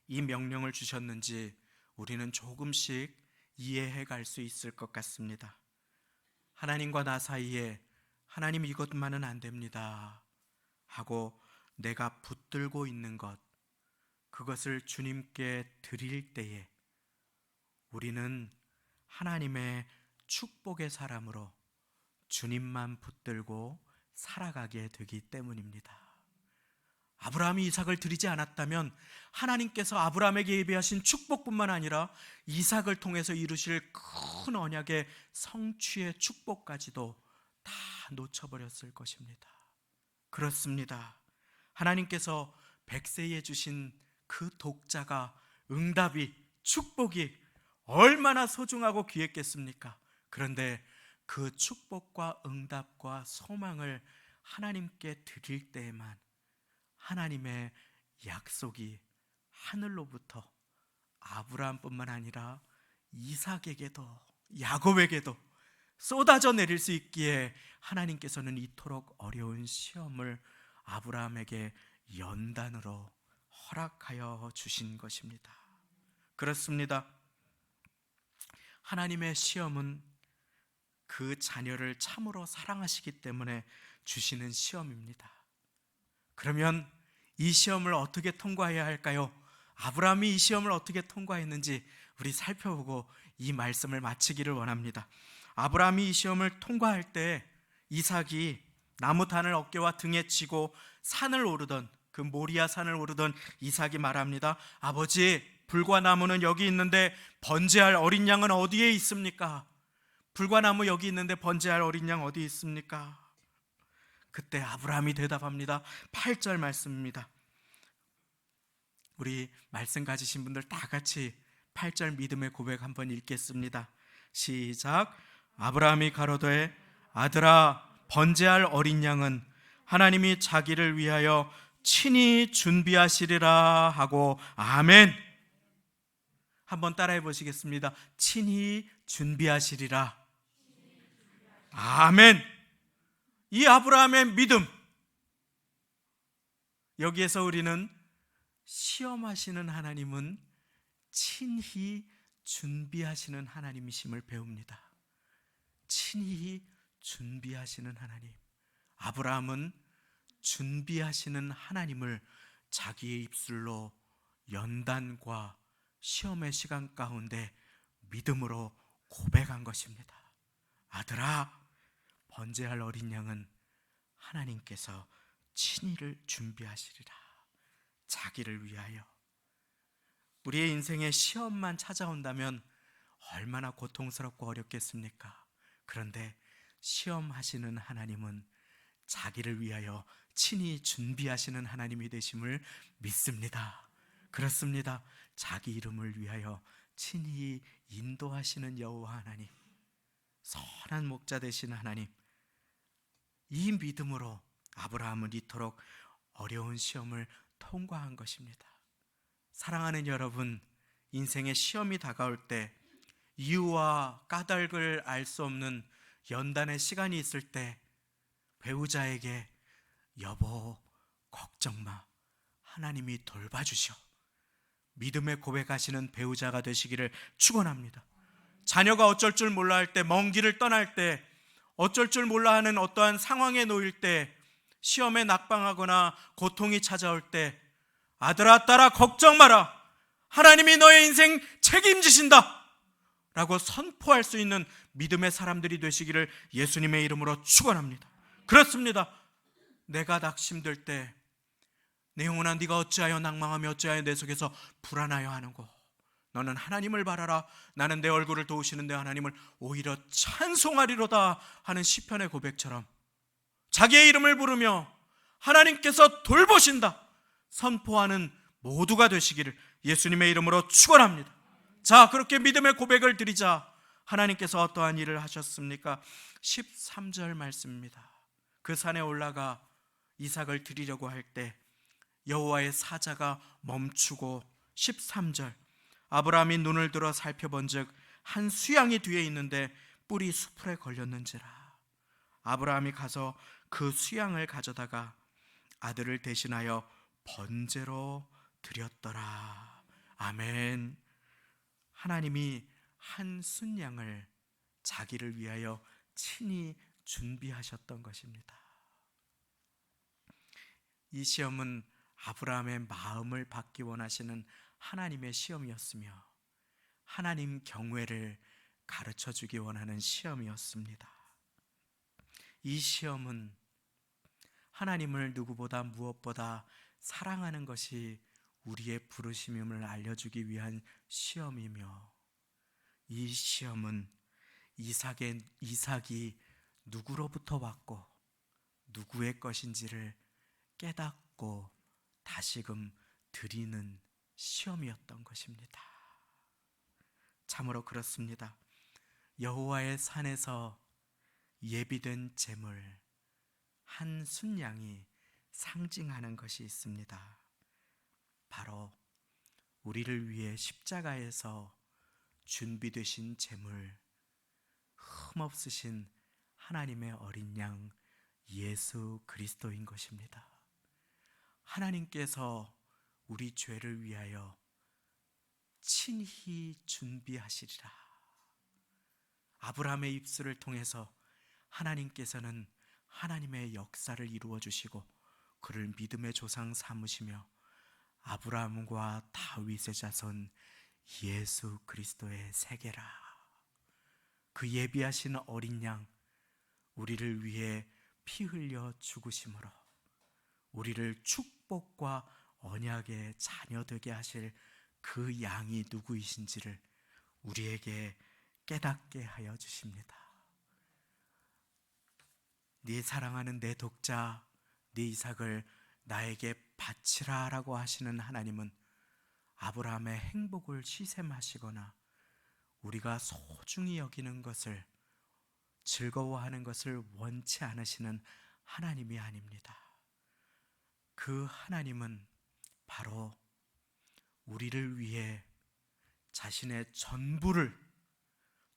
이 명령을 주셨는지 우리는 조금씩 이해해 갈 수 있을 것 같습니다. 하나님과 나 사이에 하나님 이것만은 안 됩니다 하고 내가 붙들고 있는 것, 그것을 주님께 드릴 때에 우리는 하나님의 축복의 사람으로 주님만 붙들고 살아가게 되기 때문입니다. 아브라함이 이삭을 드리지 않았다면 하나님께서 아브라함에게 예비하신 축복뿐만 아니라 이삭을 통해서 이루실 큰 언약의 성취의 축복까지도 다 놓쳐버렸을 것입니다. 그렇습니다. 하나님께서 백세에 주신 그 독자가, 응답이, 축복이 얼마나 소중하고 귀했겠습니까? 그런데 그 축복과 응답과 소망을 하나님께 드릴 때에만 하나님의 약속이 하늘로부터 아브라함뿐만 아니라 이삭에게도 야곱에게도 쏟아져 내릴 수 있기에 하나님께서는 이토록 어려운 시험을 아브라함에게 연단으로 허락하여 주신 것입니다. 그렇습니다. 하나님의 시험은 그 자녀를 참으로 사랑하시기 때문에 주시는 시험입니다. 그러면 이 시험을 어떻게 통과해야 할까요? 아브라함이 이 시험을 어떻게 통과했는지 우리 살펴보고 이 말씀을 마치기를 원합니다. 아브라함이 이 시험을 통과할 때 이삭이 나무 단을 어깨와 등에 지고 산을 오르던, 그 모리아 산을 오르던 이삭이 말합니다. 아버지, 불과 나무는 여기 있는데 번제할 어린 양은 어디에 있습니까? 불과 나무 여기 있는데 번제할 어린 양 어디 있습니까? 그때 아브라함이 대답합니다. 8절 말씀입니다. 우리 말씀 가지신 분들 다 같이 8절 믿음의 고백 한번 읽겠습니다. 시작. 아브라함이 가로되 아들아, 번제할 어린 양은 하나님이 자기를 위하여 친히 준비하시리라 하고 아멘. 한번 따라해 보시겠습니다. 친히 준비하시리라. 아멘. 이 아브라함의 믿음, 여기에서 우리는 시험하시는 하나님은 친히 준비하시는 하나님이심을 배웁니다. 친히 준비하시는 하나님. 아브라함은 준비하시는 하나님을 자기의 입술로 연단과 시험의 시간 가운데 믿음으로 고백한 것입니다. 아들아, 번제할 어린 양은 하나님께서 친히를 준비하시리라. 자기를 위하여. 우리의 인생에 시험만 찾아온다면 얼마나 고통스럽고 어렵겠습니까? 그런데 시험하시는 하나님은 자기를 위하여 친히 준비하시는 하나님이 되심을 믿습니다. 그렇습니다. 자기 이름을 위하여 친히 인도하시는 여호와 하나님, 선한 목자 되신 하나님, 이 믿음으로 아브라함은 이토록 어려운 시험을 통과한 것입니다. 사랑하는 여러분, 인생의 시험이 다가올 때 이유와 까닭을 알 수 없는 연단의 시간이 있을 때 배우자에게 여보, 걱정 마, 하나님이 돌봐주셔, 믿음의 고백하시는 배우자가 되시기를 축원합니다. 자녀가 어쩔 줄 몰라 할 때, 먼 길을 떠날 때, 어쩔 줄 몰라 하는 어떠한 상황에 놓일 때, 시험에 낙방하거나 고통이 찾아올 때 아들아, 딸아, 걱정 마라, 하나님이 너의 인생 책임지신다 라고 선포할 수 있는 믿음의 사람들이 되시기를 예수님의 이름으로 축원합니다. 그렇습니다. 내가 낙심될 때 내 영혼아, 네가 어찌하여 낭망하며 어찌하여 내 속에서 불안하여 하는고, 너는 하나님을 바라라, 나는 내 얼굴을 도우시는 내 하나님을 오히려 찬송하리로다 하는 시편의 고백처럼 자기의 이름을 부르며 하나님께서 돌보신다 선포하는 모두가 되시기를 예수님의 이름으로 축원합니다. 자, 그렇게 믿음의 고백을 드리자 하나님께서 어떠한 일을 하셨습니까? 13절 말씀입니다. 그 산에 올라가 이삭을 드리려고 할 때 여호와의 사자가 멈추고, 13절, 아브라함이 눈을 들어 살펴본즉 한 수양이 뒤에 있는데 뿔이 수풀에 걸렸는지라. 아브라함이 가서 그 수양을 가져다가 아들을 대신하여 번제로 드렸더라. 아멘. 하나님이 한 순양을 자기를 위하여 친히 준비하셨던 것입니다. 이 시험은 아브라함의 마음을 받기 원하시는 하나님의 시험이었으며 하나님 경외를 가르쳐 주기 원하는 시험이었습니다. 이 시험은 하나님을 누구보다 무엇보다 사랑하는 것이 우리의 부르심임을 알려주기 위한 시험이며, 이 시험은 이삭이 누구로부터 왔고 누구의 것인지를 깨닫고 다시금 드리는 시험이었던 것입니다. 참으로 그렇습니다. 여호와의 산에서 예비된 제물 한 순양이 상징하는 것이 있습니다. 바로 우리를 위해 십자가에서 준비되신 제물, 흠없으신 하나님의 어린 양 예수 그리스도인 것입니다. 하나님께서 우리 죄를 위하여 친히 준비하시리라. 아브라함의 입술을 통해서 하나님께서는 하나님의 역사를 이루어 주시고 그를 믿음의 조상 삼으시며 아브라함과 다윗의 자손 예수 그리스도의 세계라. 그 예비하신 어린 양, 우리를 위해 피 흘려 죽으심으로 우리를 축복과 언약의 자녀 되게 하실 그 양이 누구이신지를 우리에게 깨닫게 하여 주십니다. 네 사랑하는 내 독자, 네 이삭을 나에게 바치라 라고 하시는 하나님은 아브라함의 행복을 시샘하시거나 우리가 소중히 여기는 것을, 즐거워하는 것을 원치 않으시는 하나님이 아닙니다. 그 하나님은 바로 우리를 위해 자신의 전부를,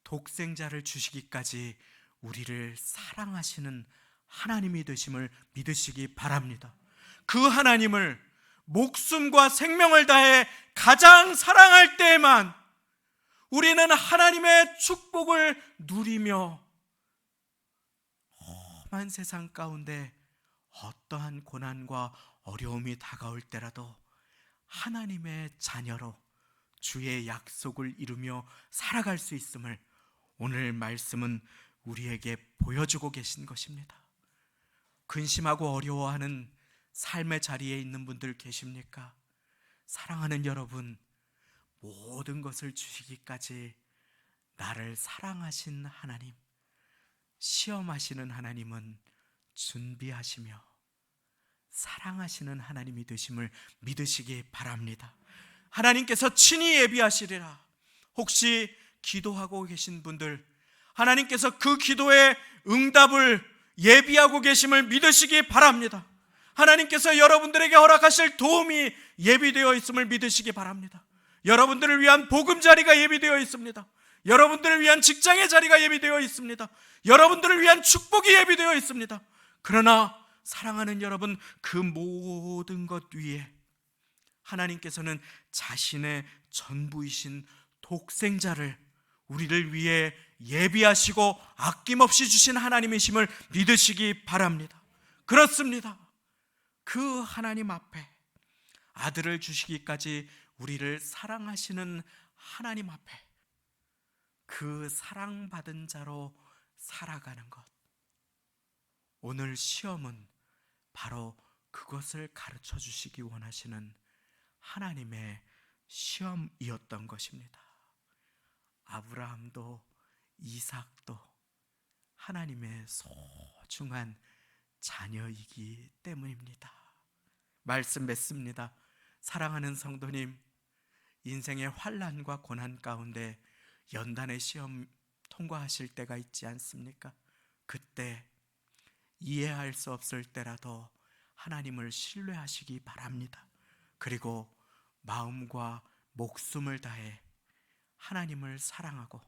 독생자를 주시기까지 우리를 사랑하시는 하나님이 되심을 믿으시기 바랍니다. 그 하나님을 목숨과 생명을 다해 가장 사랑할 때에만 우리는 하나님의 축복을 누리며 험한 세상 가운데 어떠한 고난과 어려움이 다가올 때라도 하나님의 자녀로 주의 약속을 이루며 살아갈 수 있음을 오늘 말씀은 우리에게 보여주고 계신 것입니다. 근심하고 어려워하는 삶의 자리에 있는 분들 계십니까? 사랑하는 여러분, 모든 것을 주시기까지 나를 사랑하신 하나님, 시험하시는 하나님은 준비하시며 사랑하시는 하나님이 되심을 믿으시기 바랍니다. 하나님께서 친히 예비하시리라. 혹시 기도하고 계신 분들, 하나님께서 그 기도의 응답을 예비하고 계심을 믿으시기 바랍니다. 하나님께서 여러분들에게 허락하실 도움이 예비되어 있음을 믿으시기 바랍니다. 여러분들을 위한 보금자리가 예비되어 있습니다. 여러분들을 위한 직장의 자리가 예비되어 있습니다. 여러분들을 위한 축복이 예비되어 있습니다. 그러나 사랑하는 여러분, 그 모든 것 위에 하나님께서는 자신의 전부이신 독생자를 우리를 위해 예비하시고 아낌없이 주신 하나님이심을 믿으시기 바랍니다. 그렇습니다. 그 하나님 앞에 아들을 주시기까지 우리를 사랑하시는 하나님 앞에 그 사랑받은 자로 살아가는 것, 오늘 시험은 바로 그것을 가르쳐 주시기 원하시는 하나님의 시험이었던 것입니다. 아브라함도 이삭도 하나님의 소중한 자녀이기 때문입니다. 말씀 맺습니다. 사랑하는 성도님, 인생의 환난과 고난 가운데 연단의 시험 통과하실 때가 있지 않습니까? 그때 이해할 수 없을 때라도 하나님을 신뢰하시기 바랍니다. 그리고 마음과 목숨을 다해 하나님을 사랑하고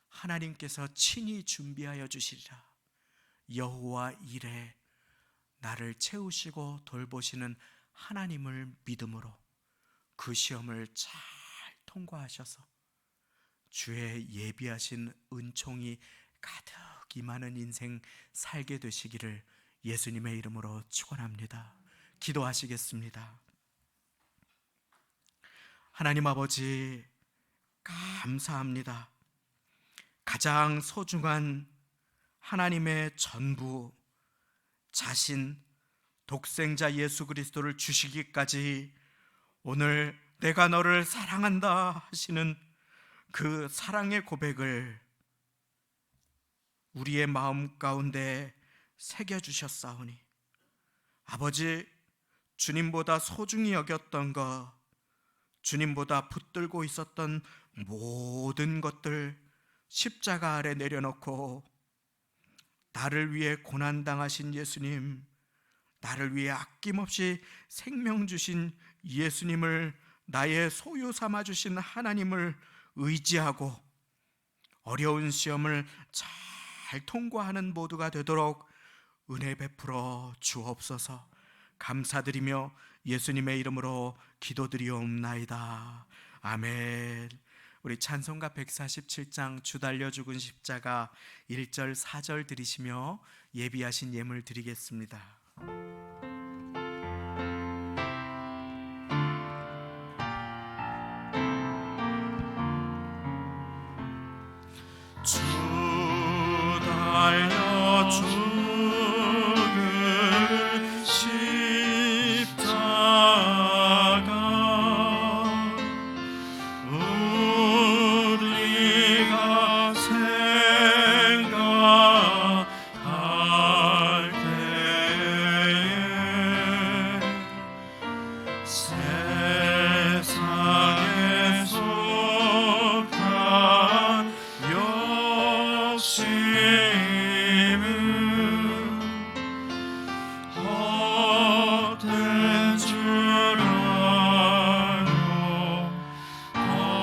하나님께서 친히 준비하여 주시리라. 여호와 이레, 나를 채우시고 돌보시는 하나님을 믿음으로 그 시험을 잘 통과하셔서 주의 예비하신 은총이 가득 많은 인생 살게 되시기를 예수님의 이름으로 축원합니다. 기도하시겠습니다. 하나님 아버지, 감사합니다. 가장 소중한 하나님의 전부, 자신, 독생자 예수 그리스도를 주시기까지 오늘 내가 너를 사랑한다 하시는 그 사랑의 고백을 우리의 마음 가운데 새겨주셨사오니 아버지, 주님보다 소중히 여겼던 것, 주님보다 붙들고 있었던 모든 것들 십자가 아래 내려놓고 나를 위해 고난당하신 예수님, 나를 위해 아낌없이 생명 주신 예수님을, 나의 소유 삼아주신 하나님을 의지하고 어려운 시험을 잘 통과하는 모두가 되도록 은혜 베풀어 주옵소서. 감사드리며 예수님의 이름으로 기도드리옵나이다. 아멘. 우리 찬송가 147장 주 달려 죽은 십자가 1절 4절 들으시며 예비하신 예물 드리겠습니다. 주 달려 죽은 십자가 우리가 생각할 때에 세상에 속한 욕심은 헛된 줄 알고 버리네.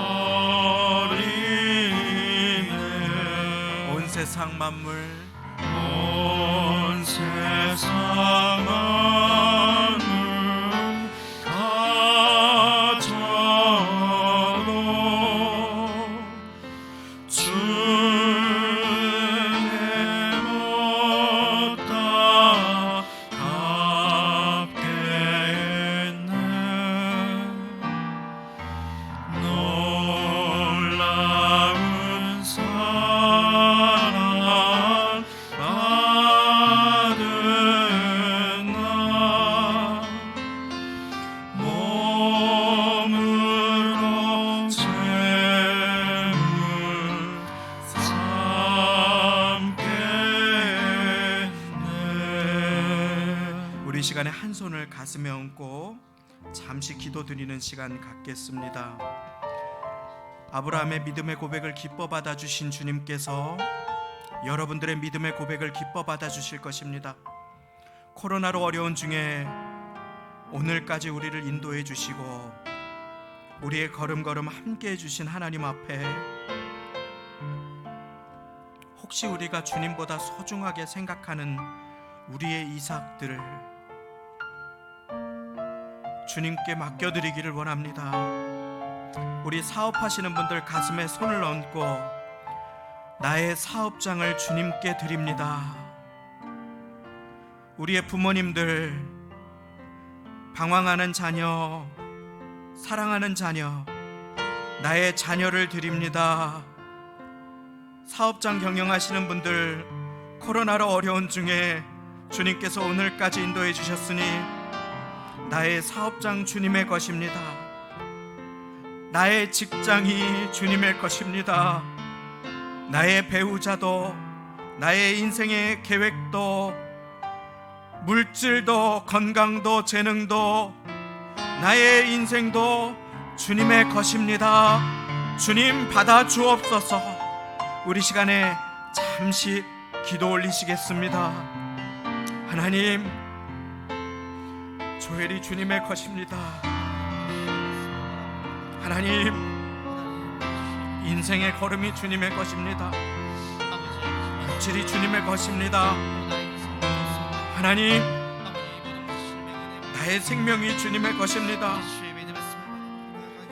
온 세상 만물 온 세상 만물 가져도 주의 못다 갚겠네. 놀라운 사랑 받은 나 몸으로 죄물 삼겠네. 우리 시간에 한 손을 가슴에 얹고 잠시 기도드리는 시간 갖겠습니다. 아브라함의 믿음의 고백을 기뻐 받아주신 주님께서 여러분들의 믿음의 고백을 기뻐 받아주실 것입니다. 코로나로 어려운 중에 오늘까지 우리를 인도해 주시고 우리의 걸음걸음 함께 해주신 하나님 앞에 혹시 우리가 주님보다 소중하게 생각하는 우리의 이삭들을 주님께 맡겨드리기를 원합니다. 우리 사업하시는 분들 가슴에 손을 얹고 나의 사업장을 주님께 드립니다. 우리의 부모님들, 방황하는 자녀, 사랑하는 자녀, 나의 자녀를 드립니다. 사업장 경영하시는 분들, 코로나로 어려운 중에 주님께서 오늘까지 인도해 주셨으니 나의 사업장 주님의 것입니다. 나의 직장이 주님의 것입니다. 나의 배우자도, 나의 인생의 계획도, 물질도, 건강도, 재능도, 나의 인생도 주님의 것입니다. 주님 받아 주옵소서. 우리 시간에 잠시 기도 올리시겠습니다. 하나님, 조엘이 주님의 것입니다. 하나님, 인생의 걸음이 주님의 것입니다. 물질이 주님의 것입니다. 하나님, 나의 생명이 주님의 것입니다.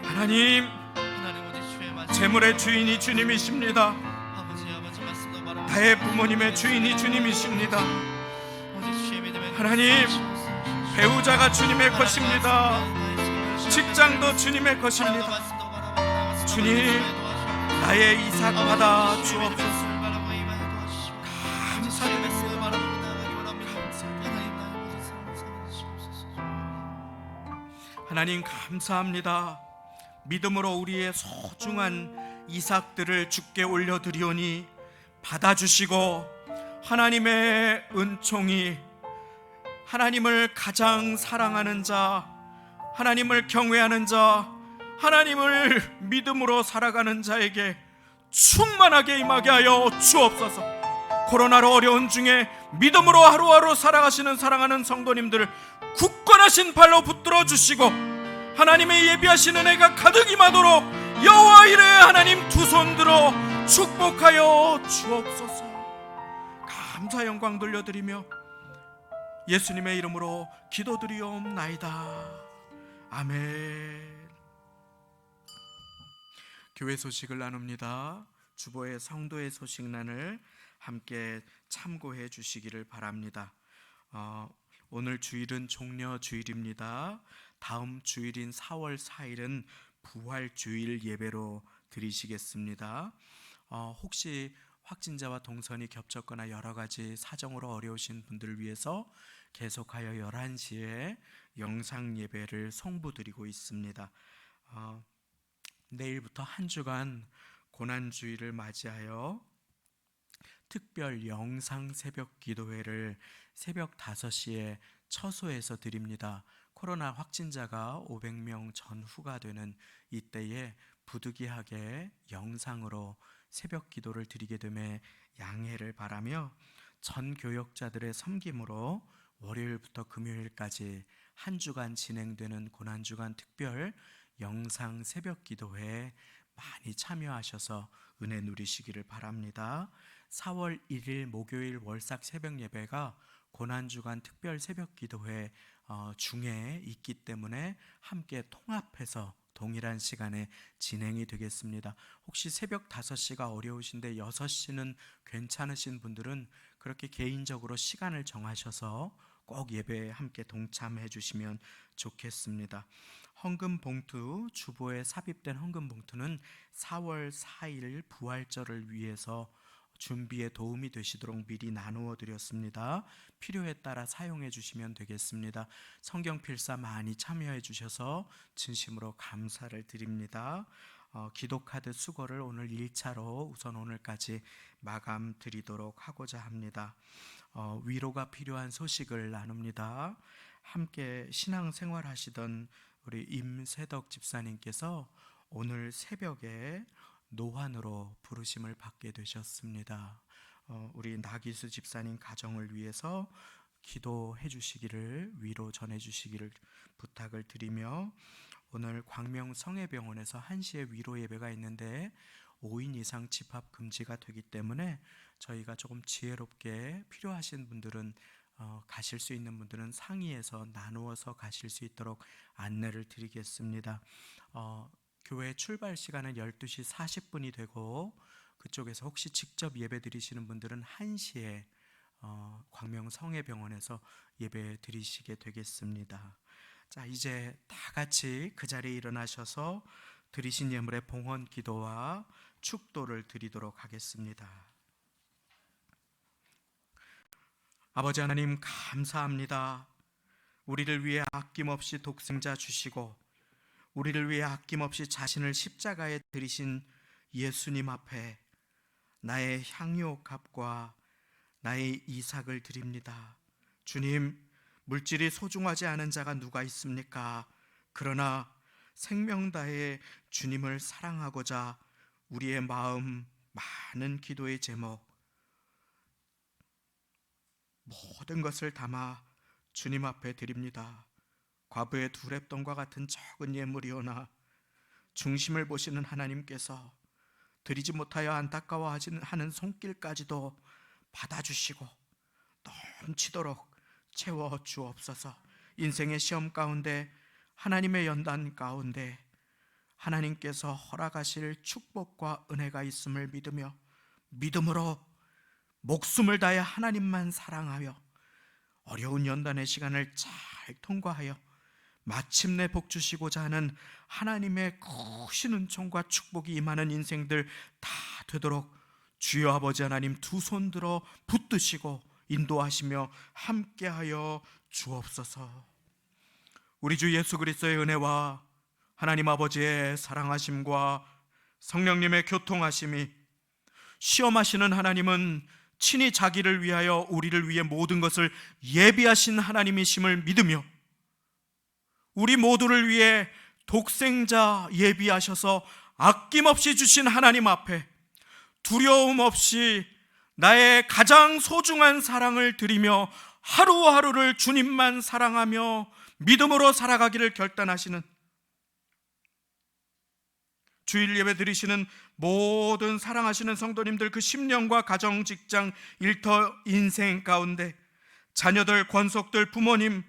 하나님, 재물의 주인이 주님이십니다. 나의 부모님의 주인이 주님이십니다. 오직 주의 믿음에 하나님, 배우자가 주님의 것입니다. 직장도 주님의 것입니다. 주님, 나의 이삭 받아 주옵소서. 하나님 감사합니다. 믿음으로 우리의 소중한 이삭들을 주께 올려드리오니 받아주시고 하나님의 은총이 하나님을 가장 사랑하는 자, 하나님을 경외하는 자, 하나님을 믿음으로 살아가는 자에게 충만하게 임하게 하여 주옵소서. 코로나로 어려운 중에 믿음으로 하루하루 살아가시는 사랑하는 성도님들을 굳건하신 발로 붙들어 주시고 하나님의 예비하신 은혜가 가득 임하도록 여호와 이레 하나님 두 손 들어 축복하여 주옵소서. 감사 영광 돌려드리며 예수님의 이름으로 기도드리옵나이다. 아멘. 교회 소식을 나눕니다. 주보의 성도의 소식란을 함께 참고해 주시기를 바랍니다. 오늘 주일은 종려 주일입니다. 다음 주일인 4월 4일은 부활 주일 예배로 드리시겠습니다. 혹시 확진자와 동선이 겹쳤거나 여러 가지 사정으로 어려우신 분들을 위해서 계속하여 11시에 영상 예배를 송부드리고 있습니다. 내일부터 한 주간 고난주일을 맞이하여 특별 영상 새벽 기도회를 새벽 5시에 처소에서 드립니다. 코로나 확진자가 500명 전후가 되는 이때에 부득이하게 영상으로 새벽 기도를 드리게 됨에 양해를 바라며 전 교역자들의 섬김으로 월요일부터 금요일까지 한 주간 진행되는 고난주간 특별 영상 새벽 기도회에 많이 참여하셔서 은혜 누리시기를 바랍니다. 4월 1일 목요일 월삭 새벽 예배가 고난주간 특별 새벽 기도회 중에 있기 때문에 함께 통합해서 동일한 시간에 진행이 되겠습니다. 혹시 새벽 5시가 어려우신데 6시는 괜찮으신 분들은 그렇게 개인적으로 시간을 정하셔서 꼭 예배에 함께 동참해 주시면 좋겠습니다. 헌금 봉투, 주보에 삽입된 헌금 봉투는 4월 4일 부활절을 위해서 준비에 도움이 되시도록 미리 나누어 드렸습니다. 필요에 따라 사용해 주시면 되겠습니다. 성경 필사 많이 참여해 주셔서 진심으로 감사를 드립니다. 기도카드 수거를 오늘 1차로 우선 오늘까지 마감 드리도록 하고자 합니다. 위로가 필요한 소식을 나눕니다. 함께 신앙생활 하시던 우리 임세덕 집사님께서 오늘 새벽에 노환으로 부르심을 받게 되셨습니다. 우리 나기수 집사님 가정을 위해서 기도해 주시기를, 위로 전해 주시기를 부탁을 드리며 오늘 광명 성회병원에서 1시에 위로 예배가 있는데 5인 이상 집합 금지가 되기 때문에 저희가 조금 지혜롭게 필요하신 분들은 가실 수 있는 분들은 상의해서 나누어서 가실 수 있도록 안내를 드리겠습니다. 교회 출발 시간은 12시 40분이 되고 그쪽에서 혹시 직접 예배 드리시는 분들은 1시에 광명 성회병원에서 예배 드리시게 되겠습니다. 자, 이제 다 같이 그 자리에 일어나셔서 드리신 예물의 봉헌 기도와 축도를 드리도록 하겠습니다. 아버지 하나님 감사합니다. 우리를 위해 아낌없이 독생자 주시고 우리를 위해 아낌없이 자신을 십자가에 들이신 예수님 앞에 나의 향유 값과 나의 이삭을 드립니다. 주님, 물질이 소중하지 않은 자가 누가 있습니까? 그러나 생명 다해 주님을 사랑하고자 우리의 마음, 많은 기도의 제목, 모든 것을 담아 주님 앞에 드립니다. 과부의 두렙돈과 같은 적은 예물이오나 중심을 보시는 하나님께서 드리지 못하여 안타까워하는 손길까지도 받아주시고 넘치도록 채워 주옵소서. 인생의 시험 가운데, 하나님의 연단 가운데 하나님께서 허락하실 축복과 은혜가 있음을 믿으며 믿음으로 목숨을 다해 하나님만 사랑하여 어려운 연단의 시간을 잘 통과하여 마침내 복 주시고자 하는 하나님의 크신 은총과 축복이 임하는 인생들 다 되도록 주여 아버지 하나님 두 손 들어 붙드시고 인도하시며 함께하여 주옵소서. 우리 주 예수 그리스도의 은혜와 하나님 아버지의 사랑하심과 성령님의 교통하심이, 시험하시는 하나님은 친히 자기를 위하여 우리를 위해 모든 것을 예비하신 하나님이심을 믿으며 우리 모두를 위해 독생자 예비하셔서 아낌없이 주신 하나님 앞에 두려움 없이 나의 가장 소중한 사랑을 드리며 하루하루를 주님만 사랑하며 믿음으로 살아가기를 결단하시는, 주일 예배 드리시는 모든 사랑하시는 성도님들, 그 심령과 가정, 직장, 일터, 인생 가운데 자녀들, 권속들, 부모님,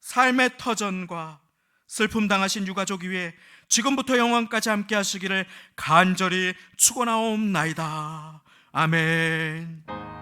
삶의 터전과 슬픔 당하신 유가족 위에 지금부터 영원까지 함께 하시기를 간절히 축원하옵나이다. 아멘.